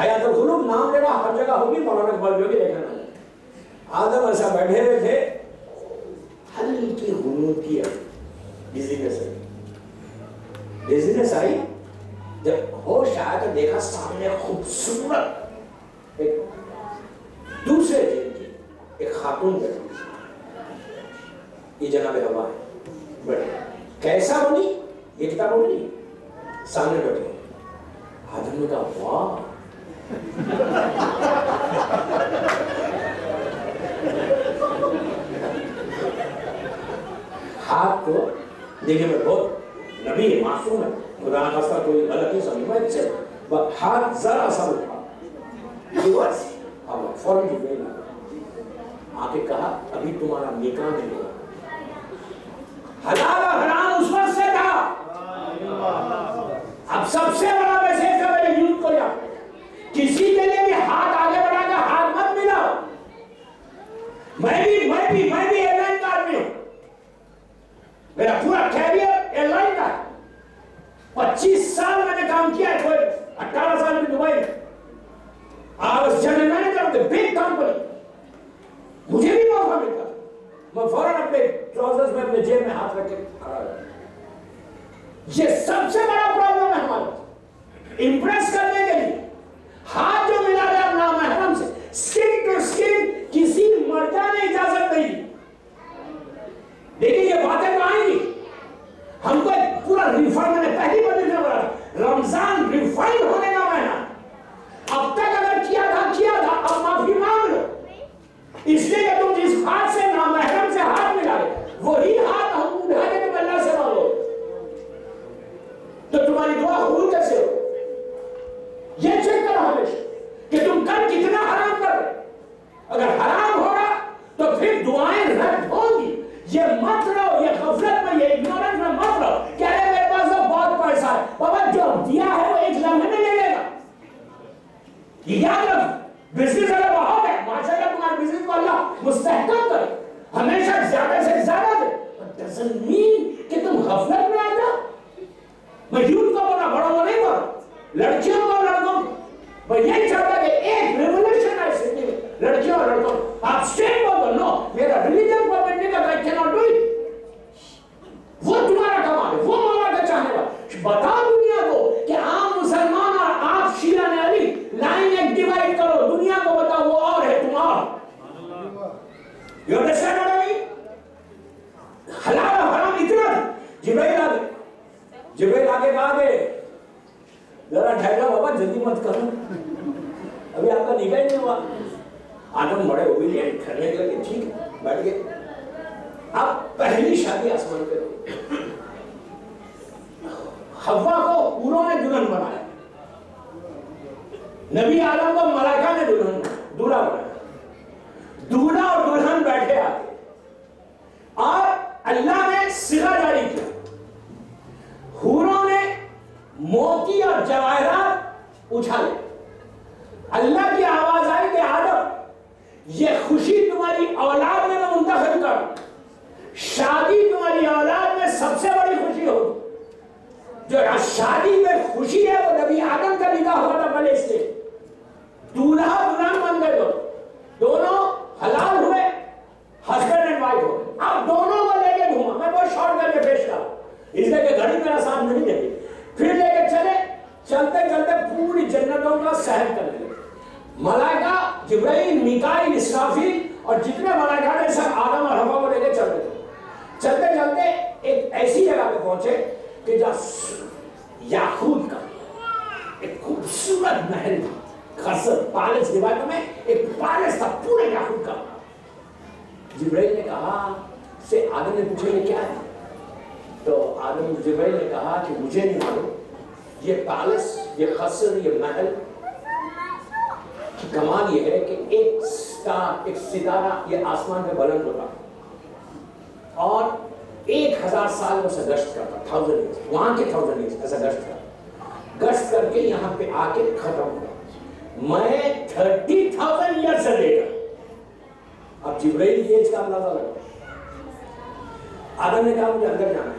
S1: حیات القلوب نام لینا ہر جگہ ہوگی, مولانا اقبال بھی دیکھنا. آدم ایسا بیٹھے ہوئے تھے, ہلکی غنود کی ڈیزینس آئی. جب ہوش آیا تو دیکھا سامنے خوبصورت ایک دوسرے دن کی ایک خاتون بیٹھی. یہ جناب ہوا ہے, بڑے کیسا بنی یہ کتاب بنی, سامنے بیٹھے. آدم نے کہا واہ, ہاتھ کو دیکھیں میں بہت نبی ہے, معصوم ہے, خدا نخواستہ کوئی غلط نہیں سمجھ, میں سے ہاتھ ذرا سا اٹھا بس فوراً جھکنے لگا. آ کے کہا ابھی تمہارا نکاح نہیں ہوا. حلال اور حرام اس وقت سے تھا. اب سب سے بڑا میسج کا میرے یوتھ کو یاد, کسی کے لیے بھی ہاتھ آگے بڑھا کر ہاتھ مت ملاؤ. میں بھی ایئر لائن کا آدمی ہوں, میرا پورا کیریئر ایئر لائن کا ہے. 25 سال میں نے کام کیا ہے, 18 سال میں دبئی میں. I was general manager of the big company. مجھے بھی موقع ملتا, میں فوراً اپنے ٹراؤزرز میں اپنے جیب میں ہاتھ رکھ کے کھڑا رہا. یہ سب سے بڑا پرابلم ہے ہمارا, امپریس کرنے کے لیے ہاتھ جو ملا رہے اپنا محرم سے, سکن ٹو سکن, کسی مرجع نے اجازت نہیں دی. لیکن یہ باتیں تو آئیں گی, ہم کو ایک پورا ریفائن, میں نے پہلی بار دیکھنے والا رمضان ریفائن ہونے کا مہینہ. اب تک اگر کیا تھا, اب معافی مانگ لو. اس لیے کہ تم جس ہاتھ سے نامحرم سے ہاتھ ملا رہے, وہی ہاتھ ہم اٹھا کے تم اللہ سے مانگو تو تمہاری دعا قبول کیسے ہو. یہ چیک کرو ہمیشہ کہ تم کل کتنا حرام کر رہے. اگر حرام ہوگا تو پھر دعائیں رد ہوں گی. یہ مت رہو, یہ غفلت میں, یہ اگنورنس میں مت رہو کہ ارے میرے پاس تو بہت پیسہ ہے. بابا جو دیا ہے وہ ایک لمحے میں لے لے گا. یہ یاد رکھو, بزنس اگر بہت ہے, ماشاءاللہ تمہارے بزنس کو اللہ مستحکم کرے, ہمیشہ زیادہ سے زیادہ دے. doesn't mean کہ تم غفلت میں آ جاؤ. میں یوتھ کو بولا, بڑوں کو نہیں بولا, لڑکیوں کو لڑکوں کو. میں یہی چاہتا کہ ایک ریولوشن ہے سٹی میں, لڑکیوں اور لڑکوں. آپ اسٹیٹ بول دو, نو میرا ریلیجن کو بننے کا I cannot do it. وہ تمہارا کمال ہے, وہ مولا کا چاہنے والا. بتاؤ دنیا کو کہ عام مسلمان اور آپ شیعہ نے علی لائن ایک ڈیوائڈ کرو, دنیا کو بتاؤ وہ اور ہے تم اور. You understand what I mean? حلال و حرام اتنا. جبریل آگے کہا کہ ذرا ٹھہرا بابا, جلدی مت کرو, ابھی آپ کا نکاح ہی نہیں ہوا. آدم بڑے اوبیڈینٹ کرنے کے لیے ٹھیک ہے, بیٹھ گئے. اب پہلی شادی آسمان پہ ہوئی. حوا کو حوروں نے دلہن بنایا, نبی آدم کو ملائکہ نے دولہا بنایا. دولہا اور دلہن بیٹھے آگے, اور اللہ نے صیغہ جاری کیا. حوروں نے موتی اور جواہرات اچھالے. اللہ کی آواز آئی کہ آدم, یہ خوشی تمہاری اولاد میں منتخب کر, شادی تمہاری اولاد میں سب سے بڑی خوشی ہوگی. جو شادی میں خوشی ہے وہ نبی آدم کا نکاح ہوا تھا پہلے سے. دولہا دلہن بن گئے, دونوں حلال ہوئے, ہسبینڈ اینڈ وائف ہو گئے. اب دونوں کو لے کے گھوما, میں بہت شارٹ کر کے پیش کرا اس لیے کہ گھڑی میرا ساتھ نہیں دے گی. پھر لے کے چلے, چلتے چلتے پوری جنتوں کا سحر کر لے. ملائکہ جبرائیل, میکائیل, اسرافیل اور جتنے ملائکہ نے سب آدم اور حوا کو لے کے چلتے تھے. چلتے چلتے ایک ایسی جگہ پہ پہنچے کہ جہاں یاقوت کا ایک خوبصورت محل تھا. قصر, پیلس, دیواروں میں ایک پیلس تھا پورے یاقوت کا. جبرائیل نے کہا سے, آدم نے پوچھا یہ کیا ہے, تو آدم جبرائیل نے کہا کہ مجھے نہیں معلوم, یہ پیلس, یہ قصر, یہ محل کی کمال یہ ہے کہ ایک سٹار, ایک ستارہ یہ آسمان پہ بلند ہوتا اور 1000 سال سے گشت کرتا, 1000 years, وہاں کے 1000 years ایسا گشت کرتا, گشت کر کے یہاں پہ آ کے ختم ہوا. میں 30,000 years سے لے کر. اب جبرائیل کی ایج کا اندازہ لگا. آدم نے کہا مجھے اندر جانا ہے.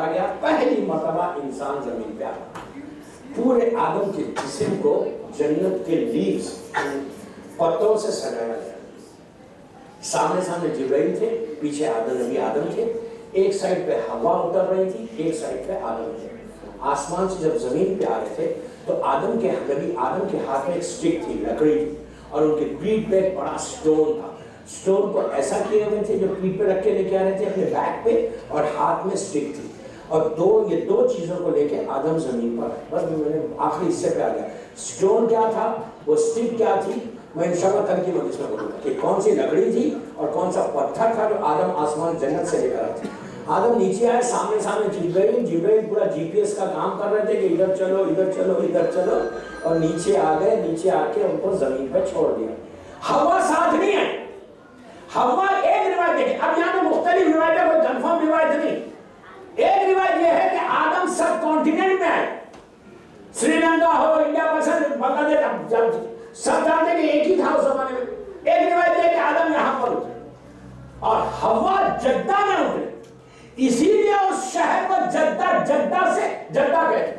S1: مارا گیا, پہلی مرتبہ انسان زمین پہ آیا. پورے آدم کے جسم کو جنت کے لیوز پتوں سے سجایا گیا. سامنے سامنے جبرائیل تھے, پیچھے نبی آدم تھے, ایک سائڈ پہ ہوا اتر رہی تھی, ایک سائڈ پہ آدم تھے. آسمان سے جب زمین پہ آ رہے تھے تو نبی آدم کے ہاتھ میں ایک سٹک تھی, لکڑی تھی, اور ان کے پیٹھ پہ ایک بڑا سٹون تھا. سٹون کو ایسا کیے ہوئے تھے جو پیٹھ پہ رکھ کے لے کے آ رہے تھے اپنے بیک پہ, اور ہاتھ میں سٹک تھی, اور یہ دو چیزوں کو لے کے آدم زمین پر آئے. بس میں نے آخری حصے پہ آ گیا. سٹون کیا تھا, وہ سٹک کیا تھی, میں انشاءاللہ کل کی مجلس میں بولوں گا کہ کون سی لکڑی تھی اور کون سا پتھر تھا جو آدم آسمان جنت سے لے کر آئے تھے. آدم نیچے آئے, سامنے جبرائیل پورا GPS کا کام کر رہے تھے کہ ادھر چلو ادھر چلو ادھر چلو, اور نیچے آ گئے. نیچے آ کے ان کو زمین پہ چھوڑ دیا. ہوا ساتھ نہیں ہے, ہوا ایک روایت دیکھیں. اب یہاں پہ مختلف روایتیں, کوئی کنفرم روایت نہیں. ایک روایت یہ ہے کہ آدم سب کانٹیننٹ میں آئے, سری لنکا ہو, انڈیا پسند, بنگلہ دیش, سب جانتے کہ ایک ہی تھا اس زمانے میں. ایک روایت یہ ہے کہ آدم یہاں پر اترے اور ہوا جدہ میں اترے, اسی لیے اس شہر کو جدہ سے جدہ کہتے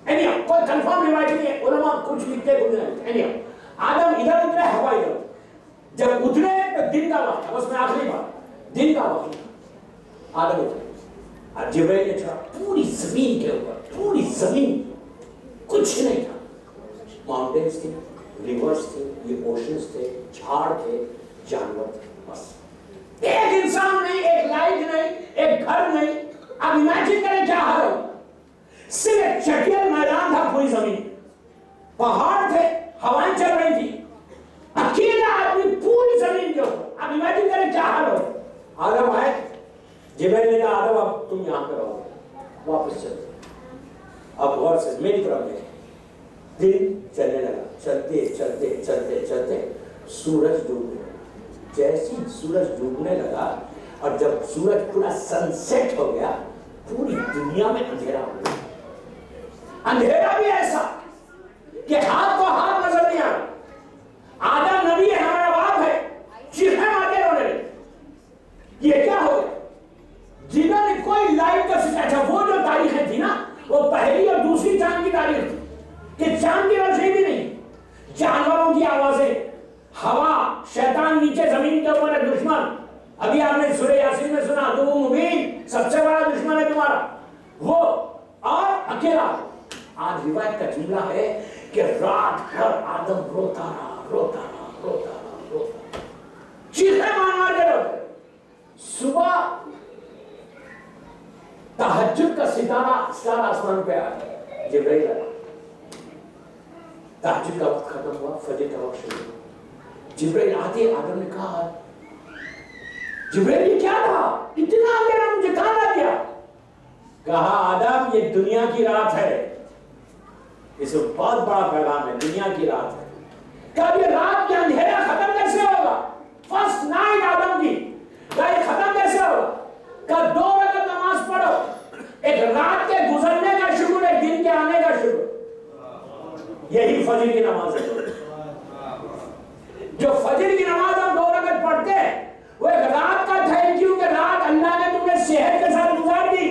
S1: ہیں. کوئی کنفرم روایت نہیں ہے, علماء کچھ لکھتے کچھ نہیں لکھتے. آدم ادھر اترے, ہوا ادھر. جب اترے تو دن کا وقت تھا, بس میں آخری بات, دن کا وقت تھا. آدم اترے, اور جبرائیل نے چھوڑا پوری زمین کے اوپر, پوری زمین کچھ نہیں تھا. ماؤنٹینز تھے, ریورز تھے, یہ اوشنز تھے, جھاڑ تھے, جانور تھے, بس ایک انسان نہیں, ایک لائٹ نہیں, ایک گھر نہیں. اب امیجن کریں کیا حال ہو. صرف چٹیل میدان تھا پوری زمین, پہاڑ تھے, ہوائیں چل رہی تھی, اکیلا آدمی پوری زمین کے اوپر. اب امیجن کریں کیا حال ہو. آدم آئے, جبرائیل نے کہا آدم اب تم یہاں پہ رہو, واپس چلو. اب غور سے میری طرف دیکھیں. دن چلنے لگا, چلتے چلتے چلتے چلتے سورج ڈوبنے لگا. جیسی سورج ڈوبنے لگا اور جب سورج پورا سن سیٹ ہو گیا, پوری دنیا میں اندھیرا ہو گیا. اندھیرا بھی ایسا کہ ہاتھ کو ہاتھ نظر نہیں آ رہا. آدم نبی ہے, ہمارا باپ ہے, چیخیں مارتے رونے لگے. یہ کیا ہو گیا؟ جنہوں نے کوئی لائٹ کا سکھا. اچھا وہ جو تاریخیں تھی نا, وہ پہلی اور دوسری چاند کی تاریخ تھی کہ چاند کی روشنی بھی نہیں, جانوروں کی آوازیں, ہوا, شیطان نیچے زمین کے اوپر ہے, دشمن. ابھی آپ نے سورہ یاسین میں سنا, عدو مبین, سب سے بڑا دشمن ہے تمہارا وہ, اور اکیلا. آج روایت کا جملہ ہے کہ رات بھر آدم روتا رہا, چیخیں مار کے روتے. صبح تہجد کا ستارہ آسمان پہ آیا, جبرائیل آیا. تہجد کا وقت ختم ہوا, فجر کا وقت شروع ہوا. جبرائیل آتے, آدم نے کہا جبرائیل یہ کیا تھا, اتنا اندھیرا مجھے کہاں لا دیا. کہا آدم یہ دنیا کی رات ہے, اس میں بہت بڑا پیغام ہے, دنیا کی رات ہے. کہا یہ رات کے اندھیرا ختم کیسے ہوگا, فرسٹ نائٹ آدم کی, کہا یہ ختم کیسے ہوگا. کہا 2 رکعت نماز پڑھو, ایک رات کے گزرنے کا شکر, ایک دن کے آنے کا شکر. یہی فجر کی نماز ہے. جو فجر کی نماز ہم 2 رکعت پڑھتے ہیں, وہ ایک رات کا تھینک یو کہ رات اللہ نے تمہیں صحت کے ساتھ گزار دی.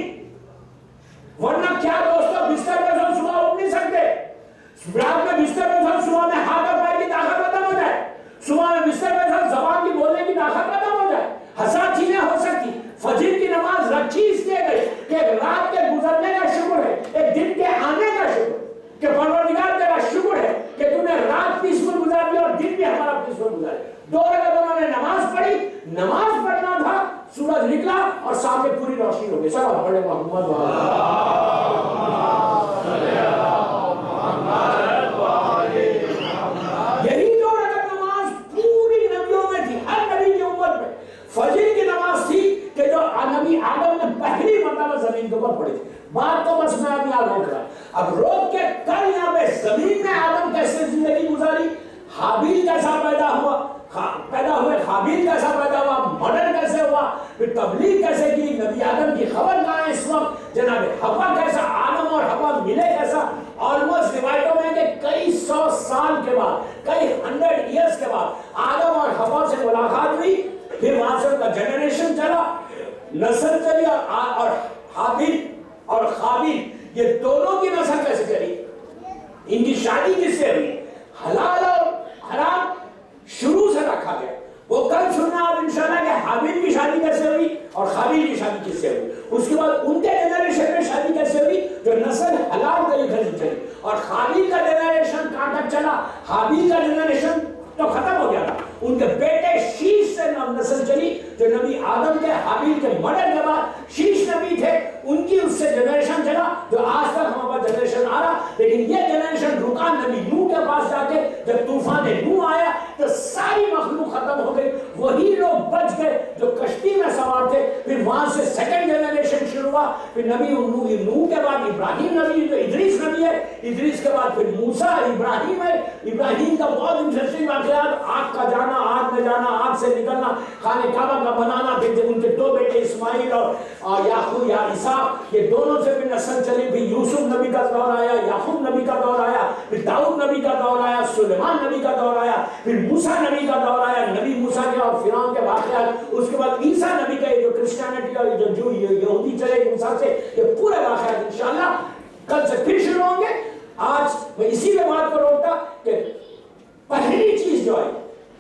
S1: ورنہ کیا دوستو, بستر پہ سو صبح اٹھ نہیں سکتے. رات میں بستر پہ سو, صبح میں ہاتھ اور پیر کی طاقت ختم ہو جائے. صبح میں بستر پہ سو, زبان کی بولنے کی طاقت ختم ہو جائے. 1000 چیزیں ہو سکتی. فجر کی نماز رکھی اس لیے گئی کہ ایک رات کے گزرنے کا شکر ہے, ایک دن کے آنے کا شکر, کہ پروردگار تیرا شکر ہے کہ تم نے رات پیسفل گزار دی اور دن بھی ہمارا پیسفل گزارے. 2 رکعت انہوں نے نماز پڑھی. نماز پڑھنا تھا, سورج نکلا اور سامنے پوری روشنی ہو گئی. سب پڑھے محمد یہی 2 رکعت نماز پوری نبیوں میں تھی, ہر نبی کی امت میں. فجر کی نماز تھی کہ جو نبی آدم نے پہلی مرتبہ زمین کے اوپر پڑھی تھی. بات تو بس میں اب یہاں روک رہا. اب روک کے کل یہاں پہ زمین میں آدم کیسے زندگی گزاری, حابیل کیسا پیدا ہوئے, حابیل کیسا پیدا ہوا, مرڈر کیسے ہوا, پھر تبلیغ کیسے کی, نبی آدم کی خبر کہاں ہے اس وقت, جناب حوا کیسا, آدم اور حوا ملے کیسا. آلموسٹ روایتوں میں کہ کئی 100 سال کے بعد, کئی 100 ایئرز کے بعد آدم اور حوا سے ملاقات ہوئی. پھر وہاں سے ان کا جنریشن چلا, نسل چلی, اور حابیل اور قابیل، یہ دونوں کی نسل کیسے چلی؟ ان کی شادی کس سے ہوئی؟ حلال اور حرام شروع سے رکھا گیا. وہ کل سننا آپ انشاءاللہ کہ حابیل کی شادی کیسے ہوئی اور قابیل کی شادی کس سے ہوئی. اس کے بعد ان کے جنریشن میں شادی کیسے ہوئی جو نسل حلال طریقے سے چلی. اور قابیل کا جنریشن کہاں تک چلا؟ حابیل کا جنریشن تو ختم ہو گیا تھا. ان کے بیٹے شیش سے نسل چلی جو نبی آدم کے حابیل کے مرنے کے بعد شیش نبی تھے، ان کی اس سے جنریشن چلا جو آج تک ہمارا جنریشن آ رہا. لیکن یہ جنریشن رکا نبی نوح کے پاس جا کے. جب طوفان نوح آیا تو ساری مخلوق ختم ہو گئی، وہی لوگ بچ گئے جو کشتی میں سوار تھے. پھر وہاں سے سیکنڈ جنریشن شروع ہوا. پھر نبی نوح کے بعد ابراہیم نبی جو ادریس نبی ہے، ادریس کے بعد پھر موسیٰ ابراہیم ہے. ابراہیم کا بہت انٹرسٹنگ واقعات، آگ کا جانا، آگ میں جانا، آگ سے نکلنا، خانہ کعبہ کا بنانا. پھر ان کے دو بیٹے اسماعیل اور یعقوب یا اسحاق، یہ دونوں سے بھی نسل چلی. پھر یوسف نبی کا دور آیا، یعقوب نبی کا دور آیا، پھر داؤد نبی کا دور آیا، سلیمان نبی کا دور آیا، پھر موسیٰ نبی کا دور آیا، نبی موسیٰ کے اور فرعون کے واقعات. اس کے بعد عیسیٰ نبی کا جو کرسچینٹی اور جو یہودی چلے موسیٰ سے، یہ پورے واقعات انشاءاللہ کل سے پھر شروع ہوں گے. آج میں اسی میں بات کو روکتا کہ پہلی چیز جو ہے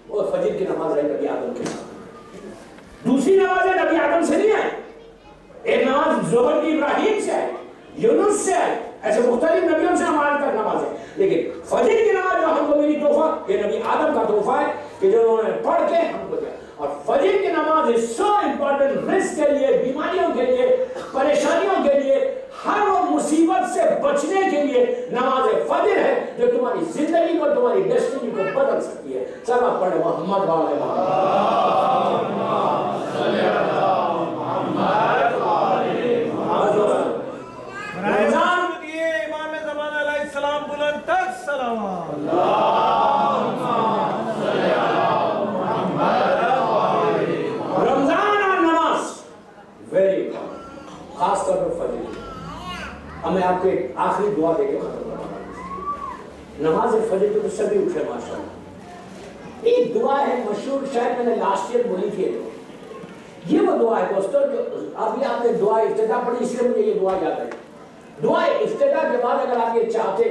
S1: وہ فجر کی نماز ہے نبی آدم کے ساتھ. دوسری نماز ہے نبی آدم سے نہیں آئی. ایک نماز ظہر کی ابراہیم سے آئی، یونس سے آئی، ایسے مختلف نبیوں سے ہمارے تک نماز ہے. لیکن فجر کی نماز جو ہم کو ملی تحفہ، یہ نبی آدم کا تحفہ ہے کہ جو انہوں نے پڑھ کے ہم کو دیا. اور فجر کی نماز is so important رزق کے لیے، بیماریوں کے لیے، پریشانیوں کے لیے، ہر وہ مصیبت سے بچنے کے لیے نماز فجر ہے جو تمہاری زندگی کو، تمہاری ڈیسٹینی کو بدل سکتی ہے. سب آپ پڑھیں محمد وعلى
S2: امام زمان علیہ السلام بلند تک سلام.
S1: رمضان اور نماز ویری خاص طور پر فجر. اب میں آپ کو ایک آخری دعا دے کے ختم کروں گا. نماز فجر تو سبھی اٹھے ماشاءاللہ. ایک دعا ہے مشہور، شاید میں نے لاسٹ ایئر بولی تھی. یہ وہ دعا ہے دوستو جو ابھی آپ نے دعا افتتاح پڑھی، اس لیے مجھے یہ دعا یاد ہے. دعا افتتاح کے بعد اگر آپ یہ چاہتے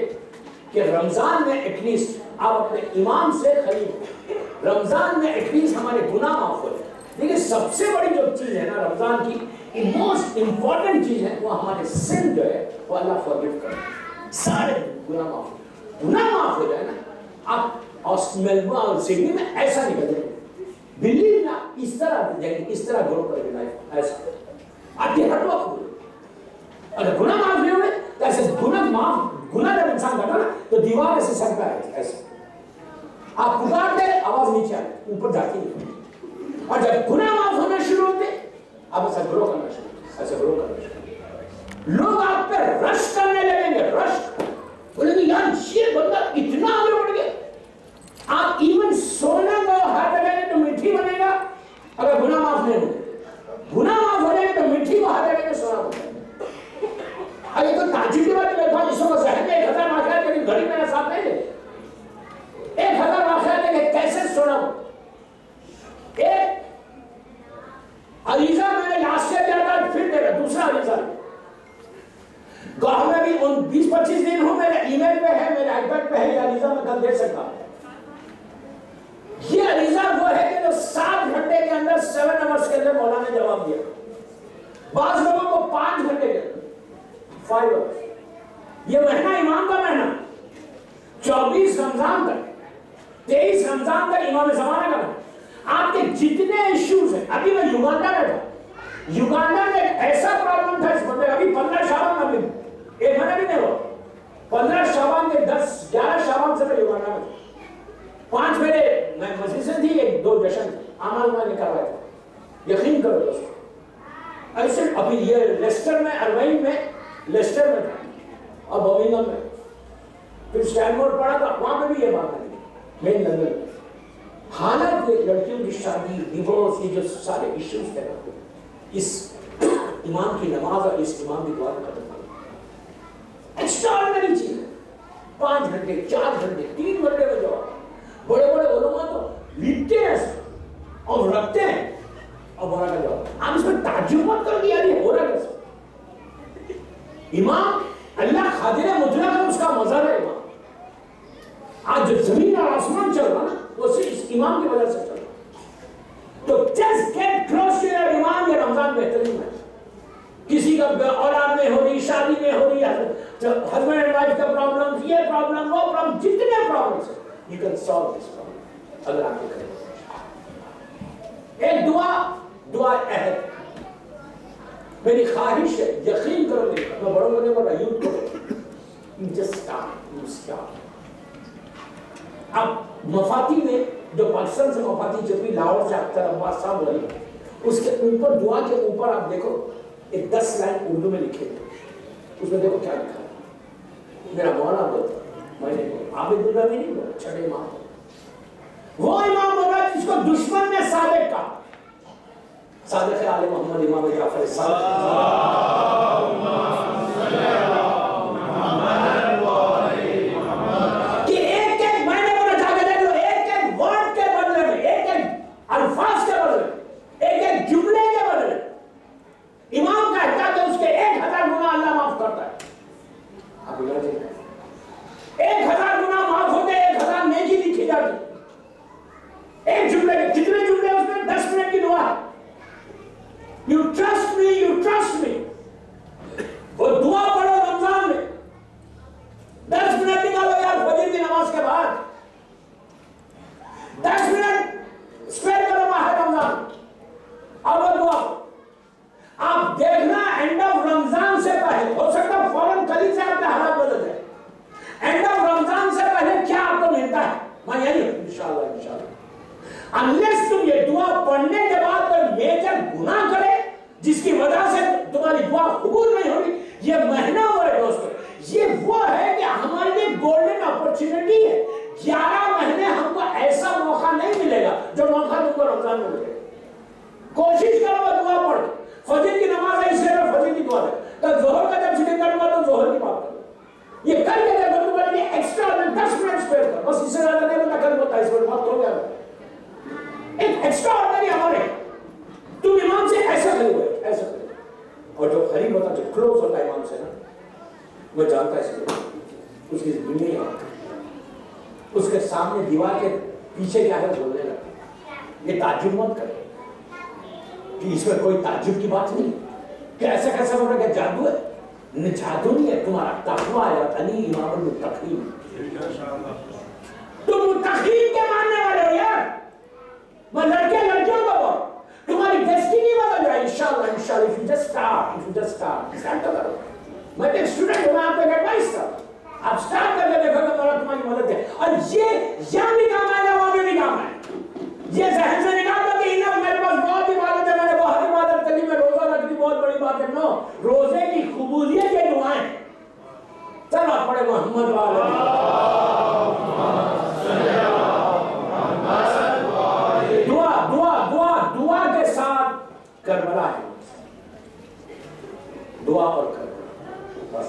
S1: کہ رمضان میں ایٹ لیسٹ آپ اپنے امام سے قریب، رمضان میں ایٹ لیسٹ ہمارے گناہ معاف ہو جائے. دیکھیں سب سے بڑی جو چیز ہے نا رمضان کی، موسٹ امپورٹنٹ چیز ہے وہ ہمارے سن جو ہے وہ اللہ فارگیو کرے. سارے گناہ معاف ہو جائے نا. آپ میلبورن اور سڈنی میں ایسا نکل جائے، دلی میں اس طرح گرو کر کے لائف ایسا آپ کی ہر وقت. اگر گناہ معاف نہیں ہوئے تو ایسے گناہ جب انسان کرتا نا تو دیوار ایسے سرکتا ہے ایسے. آپ پکارتے آواز نیچے آتی، اوپر جاتی نہیں. اور جب گناہ معاف ہونا شروع ہوتے آپ ایسا گرو کرنا شروع، ایسا گرو کرنا شروع. لوگ آپ پہ رش کرنے لگیں گے، رش بولیں گے یار یہ بندہ اتنا آگے بڑھ گیا. آپ ایون سونے کو ہاتھ لگائیں گے تو مٹھی بنے گا اگر گناہ معاف نہیں ہوگا. گناہ معاف ہو جائے گا تو مٹھی کو ہاتھ لگائیں گے سونا بن جائے گا. ابھی تو تعجب کی بات بیٹھا جس کو ذہن میں 1000 واقعات لیکن گھڑی میرے ساتھ نہیں ہے. 1000 واقعات لیکن کیسے سونا. ایک عریضہ میں نے لاسٹ سے دیا تھا، پھر دے رہا دوسرا عریضہ. گاہ میں بھی ان 20-25 دن ہوں، میرے ای میل پہ ہے، میرے آئی پیڈ پہ ہے. یہ عریضہ میں کل دے سکتا. یہ عریضہ وہ ہے کہ جو 7 گھنٹے کے اندر 7 آورز کے اندر مولانا نے جواب دیا. بعض لوگوں کو 5 گھنٹے کے اندر 5 آورز. یہ مہینہ امام کا مہینہ 24 رمضان تک 23 رمضان تک امام زمانہ کا. آپ کے جتنے ایشوز ہیں، ابھی میں یوگانڈا میں تھا، یوگانڈا میں ایسا پرابلم تھا اس بندے. ابھی 15 شعبان ابھی ایک مہینہ بھی نہیں ہوا. 15 شعبان کے 11 شعبان سے میں یوگانڈا میں تھا. 5 میرے مجلسیں تھی، 2 جشن تھے. عمل میں نکل رہا تھا. یقین کرو دوستو ایسے. ابھی یہ لیسٹر میں، اربعین میں لیسٹر میں تھا اور برمنگھم میں. پھر اسٹینفورڈ پڑھا تھا، وہاں پہ بھی یہ بات ہے مین لندن میں. حالت لڑکیوں کی شادی، ڈیورس، یہ جو سارے ایشوز تھے اس امام کی نماز اور اس امام کی دعا ختم کر ایکسٹراڈنری چیز ہے. 5 گھنٹے 4 گھنٹے 3 گھنٹے میں جواب. بڑے بڑے علماء تو لکھتے ہیں اور رکھتے ہیں اور بڑا کا جواب. آپ اس میں تعجب مت کر دیا یہ ہو رہا کیسے. زمین اور آسمان چل رہا نا، وہ صرف اس امام کی وجہ سے چل رہا۔ تو just get close to your امام، یہ رمضان بہترین ہے۔ کسی کا اولاد میں ہو رہی، شادی میں ہو رہی، ہسبینڈ اینڈ وائف کا پرابلم، یہ پرابلم، وہ پرابلم، جتنے پرابلمس ہیں you can solve this problem اگر آپ یہ کریں۔ ایک دعا عہد، میری خواہش ہے، یقین کرو گے، میں بڑوں کو نہیں بول رہا، یوتھ کو you just start۔ اب مفاتی میں جو پاکستان سے مفاتی چلی، لاہور سے اختر عباس صاحب والی، اس کے اوپر دعا کے اوپر آپ دیکھو ایک 10 لائن اردو میں لکھے تھے، اس میں دیکھو کیا لکھا ہے۔ میرا مولا بولتا، میں نے عابد اللہ میں نہیں بولا، چھٹے امام، وہ امام بولا جس کو دشمن نے صادق کہا، صادق آل محمد امام جعفر صادق، الفاظ کے بدلے، ایک ایک جملے کے بدلے امام کہتا ہے کہ اس کے 1000 گناہ اللہ معاف کرتا ہے۔ آپ یہ جانتے ہیں 1000 گناہ معاف ہوتے، 1000 نیکی لکھی جاتی، ایک جملے کے کتنے جملے اس میں 10 منٹ کی دعا ہے۔ You trust me, you trust me، وہ دعا پڑھو رمضان میں، 10 منٹ نکالو یار فجر کی نماز کے بعد، 10 منٹ اسپیئر کرو ماہ رمضان، اب وہ دعا آپ دیکھنا اینڈ آف رمضان سے پہلے، ہو سکتا ہے فوراً کل سے آپ کے حالات بدل جائے، اینڈ آف رمضان سے پہلے کیا آپ کو ملتا ہے، میں یہی ہوں انشاءاللہ انلیس تم یہ دعا پڑھنے کے بعد کوئی میجر گناہ کرے جس کی وجہ سے تمہاری دعا قبول نہیں ہوگی۔ یہ مہینہ ہوا ہے دوستو، یہ وہ ہے کہ ہمارے لیے گولڈن اپرچونٹی ہے، 11 مہینے ہم کو ایسا موقع نہیں ملے گا جو موقع تم کو رمضان میں ملے گا۔ کوشش کرو وہ دعا پڑھ، فجر کی نماز ہے اس لیے میں فجر کی دعا ہے، تو ظہر کا جب ذکر کروں گا تو ظہر کی بات کروں، یہ کر کے دیکھو تمہارے لیے ایکسٹرا 10 منٹ اسپیئر کر، بس اس سے زیادہ نہیں ہوتا، کل ہوتا ہے اس میں بات ہو گیا، ایک ایکسٹرا آرڈنری عمل ہے، تم امام سے ایسا کرو ایسا کرو، اور جو قریب ہوتا جو کلوز ہوتا ہے امام سے نا، وہ جانتا ہے اس کو، اس کی دنیا ہی آتا ہے، اس کے سامنے دیوار کے پیچھے کیا ہے بولنے لگتا، یہ تعجب مت کرے کہ اس میں کوئی تعجب کی بات نہیں کہ ایسا کیسا بول رہا ہے کہ جادو ہے، جادو نہیں ہے، تمہارا تقویٰ ہے، تنی امام المتقین، تم متقین کے ماننے والے ہو یار، میں لڑکے لڑکیوں کو بول، تمہاری ڈیسٹینی بدل جائے انشاءاللہ if you just start تو کرو، میں ایک اسٹوڈنٹ ہوں، میں آپ کو ایک ایڈوائس کروں، آپ سٹارٹ کر کے دیکھو کہ مولا تمہاری مدد ہے، اور یہ یہاں بھی کام آئے گا، وہاں بھی کام آئے گا، یہ ذہن سے نکال دو کہ انہیں میرے پاس بہت عبادت ہے، میں نے بہت عبادت کری، میں روزہ رکھتی، بہت بڑی بات ہے، نو، روزے کی قبولیت یہ دعائیں، چلو آپ پڑھے محمد دعا کے ساتھ کربلا ہے، دعا اور کربلا، بس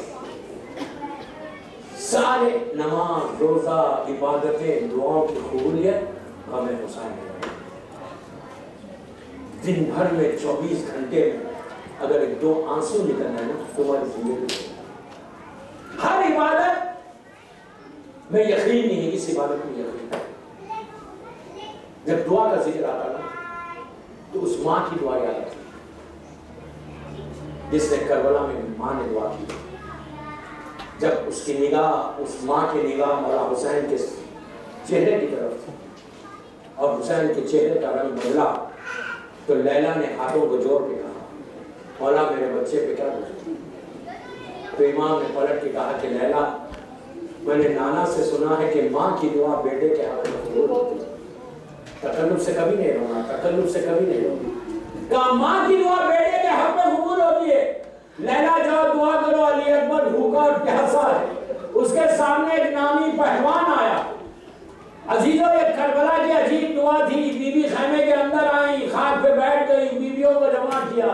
S1: سارے نماز، روزہ، عبادتیں، دعاؤں کی قبولیت غم حسین ہے۔ دن بھر میں 24 گھنٹے میں اگر 2 آنسو نکلنا ہے نا تمہاری زندگی، ہر عبادت میں یقین نہیں ہے، اس عبادت میں یقین ہے۔ جب دعا کا ذکر آتا نا تو اس ماں کی دعا یاد آتی جس نے کربلا میں ماں نے دعا کی، جب اس کی نگاہ، اس ماں کی نگاہ مولا حسین کے چہرے کی طرف تھی اور حسین کے چہرے کا رنگ بدلا تو لیلا نے ہاتھوں کو جوڑ کے کہا مولا میرے بچے پہ کیا گزری؟ تو امام نے پلٹ کے کہا کہ لیلا میں نے نانا سے سنا ہے کہ ماں کی دعا بیٹے کے حق میں قبول ہوتی ہے، تکلف سے کبھی نہیں رونا، تکلف سے کبھی نہیں رونا، کہا ماں کی دعا بیٹے کے حق میں قبول ہوتی ہے، لیلا جاؤ دعا کرو، علی اکبر بھوکا اور پیاسا ہے، اس کے سامنے ایک نامی پہلوان آیا، عزیزوں یہ کربلا کی عجیب دعا تھی، بی بی خیمے کے اندر آئی، خاک پہ بیٹھ گئی، بیویوں کو جمع کیا،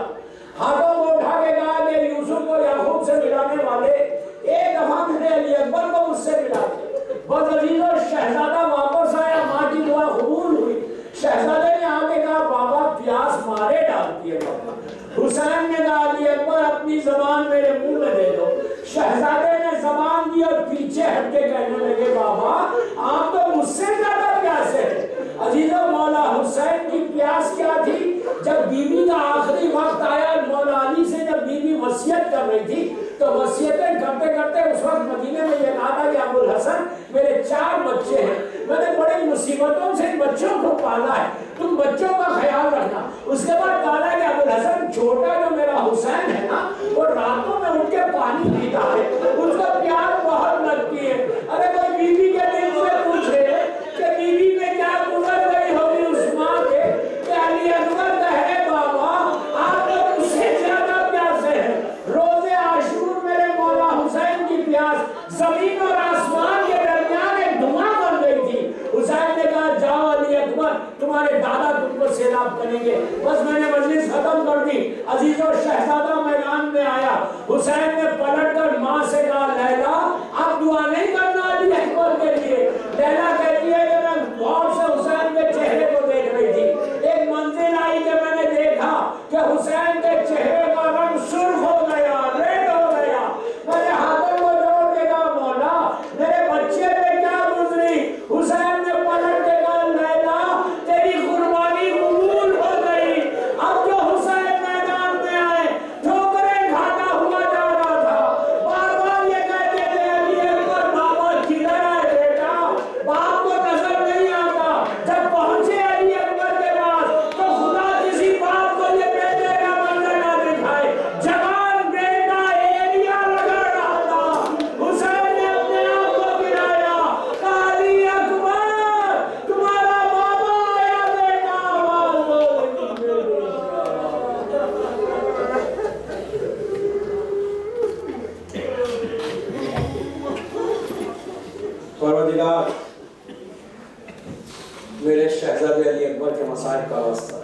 S1: ہاتھوں کو اٹھا کے کہا کہ یوسف کو یعقوب سے ملانے والے ایک دفعہ میں نے علی اکبر کو مجھ سے ملا دیا، بس عزیزوں شہزادہ واپس آیا، ماں کی دعا قبول ہوئی، شہزادے نے آگے کہا بابا پیاس مارے ڈالتی ہے بابا، حسین نے کہا علی اکبر اپنی زبان میرے منہ میں دے دو، شہزادے نے زبان دی اور پیچھے ہٹ کے کہنے لگے بابا آپ تو مجھ ڈالا ہے، تم بچوں کا خیال رکھنا۔ اس کے بعد کہا کہ ابوالحسن چھوٹا جو میرا حسین ہے نا، وہ راتوں میں اٹھ کے پانی پیتا ہے، اس کو پیاس بہت لگتی ہے۔ ارے کوئی بیوی کے دل سے پوچھے کہ بیوی میں کیا گزر گئی ہوگی اس ماں کے کہ علی اکبر کہے بابا آپ لوگ اس سے زیادہ پیاسے ہیں۔ روزے عاشور میرے مولا حسین کی پیاس زمین اور آسمان کے درمیان ایک دھواں بن گئی تھی۔ حسین نے کہا جاؤ علی اکبر، تمہارے دادا تم کو سیلاب کریں گے۔ بس میں نے مجلس ختم کر دی، عزیز و شہزادہ میدان میں آیا۔ حسین نے پلٹ کر ماں سے کہا لیلا آپ دعا نہیں کرنا علی اکبر کے لیے۔ لیلا کہتی ہے کہ میں غور سے حسین کے چہرے کو دیکھ رہی تھی، ایک منزل آئی کہ میں نے دیکھا کہ حسین کے چہرے کا رنگ سرخ ہو گیا، ریڈ ہو گیا۔ میں نے ہاتھوں کو جوڑ کے کہا مولا میرے بچے پہ کیا گزری؟ حسین نے پلٹ کے کہا لیلا تیری قربانی قبول ہو گئی۔ اب جو حسین میدان میں آئے ٹھوکریں کھاتا ہوا جا رہا تھا، بار بار یہ کہتے تھے علی اکبر بابا کدھر ہے بیٹا؟ باپ کو نظر نہیں آتا۔ جب پہنچے علی اکبر کے پاس تو خدا کسی باپ کو یہ بیٹے کا منظر نہ دکھائے، جوان بیٹا ایریا رگڑ رہا تھا۔ حسین نے اپنے آپ کو گرایا، کہا علی اکبر تمہارا بابا آیا بیٹا، آواز ہو پروردگار میرے شہزادے علی اکبر کے مصائب کا واسطہ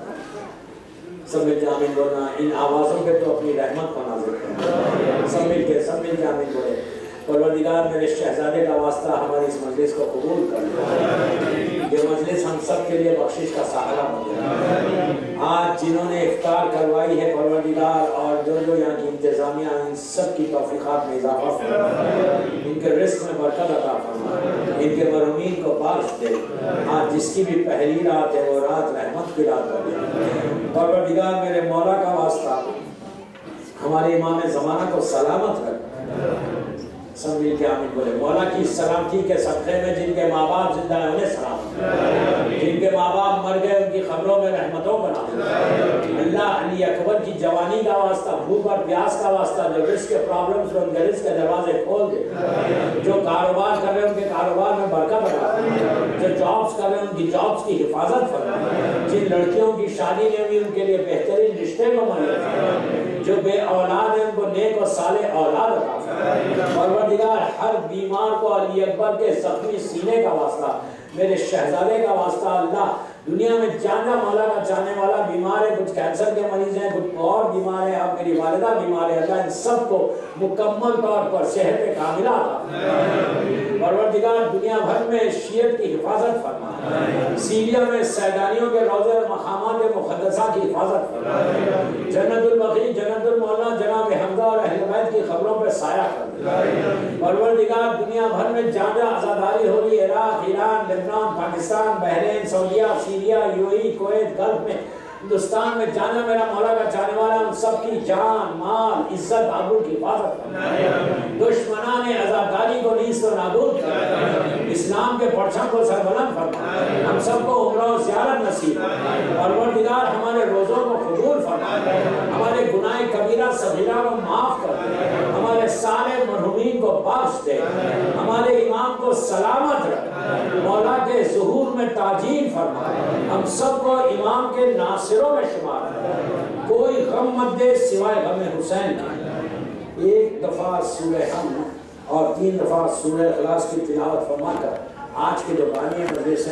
S1: سب مل کے آمین بولنا۔ ان آوازوں پہ تو اپنی رحمت کو نازل کرنا، سب مل کے آمین بولے۔ پروردگار میرے شہزادے کا واسطہ ہماری اس مجلس کو قبول کر لے، یہ مجلس ہم سب کے لیے بخشش کا سہارا بن جائے۔ آج جنہوں نے افطار کروائی ہے پروردگار اور جو یہاں کی انتظامیہ ان سب کی توفیقات میں اضافہ فرما، ان کے رزق میں برکت عطا فرما، ان کے مرحومین کو بخش دے۔ آج جس کی بھی پہلی رات ہے وہ رات رحمت کی رات ہو جائے۔ پروردگار میرے مولا کا واسطہ ہمارے امام زمانہ کو سلامت رکھ، سب مل کے آمین بولے۔ مولا کی سلامتی کے صدقے میں جن کے ماں باپ زندہ ہیں انہیں سلام، جن کے ماں باپ مر گئے ان کی قبروں میں رحمتوں بنا دے۔ اللہ علی اکبر کی جوانی کا واسطہ، بھوک اور پیاس کا واسطہ، جو رزق کے پرابلمز ان کے رزق کے دروازے کھول دے، جو کاروبار کر رہے ہیں ان کے کاروبار میں برکت عطا فرما، جو جابس کر رہے ہیں ان کی جابس کی حفاظت فرما، جن لڑکیوں کی شادی نہیں ہوئی ان کے لیے بہترین رشتے کو مہیا فرما، جو بے اولاد ہیں ان کو نیک و صالح اولاد عطا فرما۔ پروردگار ہر بیمار کو علی اکبر کے زخمی سینے کا واسطہ، میرے شہزادے کا واسطہ، اللہ دنیا میں جانا مولا کا چاہنے والا بیمار ہے، کچھ کینسر کے مریض ہیں، کچھ اور بیمار ہیں، اب میری والدہ بیمار ہے، اللہ ان سب کو مکمل طور پر صحت کاملہ عطا۔ پروردگار دنیا بھر میں شیعت کی حفاظت فرما، سیریا میں سیدانیوں کے روضے اور مقامات مقدسہ کی حفاظت فرما، جنت البقیع جنت المولا جناب حمزہ اور اہل بیت کی خبروں پہ سایہ کر۔ پروردگار دنیا بھر میں جامع عزاداری ہو رہی ہے، عراق، ایران، لبنان، پاکستان، بحرین، سعودیہ، Syria, U A E, Kuwait, Gulf میں، ہندوستان میں جانا میرا مولا کا چاہنے والا ان سب کی جان، مال، عزت، آبرو کی حفاظت فرما، دشمنان عزاداری کو نیست و نابود کر، اسلام کے پرچم کو سربلند فرما، ہم سب کو عمرہ و زیارت نصیب، پروردگار ہمارے روزوں کو قبول فرما، ہمارے گناہ کبیرہ صغیرہ کو معاف کر دے، ہمارے سارے مرحومین کو بخش دے، ہمارے امام کو سلامت رکھ، مولا کے ظہور میں تعجیل فرما، ہم سب کو امام کے ناصروں میں شمار کر، کوئی غم مت دے سوائے غم حسین کی۔ ایک دفعہ سورہ حمد اور 3 دفعہ سورہ اخلاص کی تلاوت فرما کر آج کے جو بانی مجلس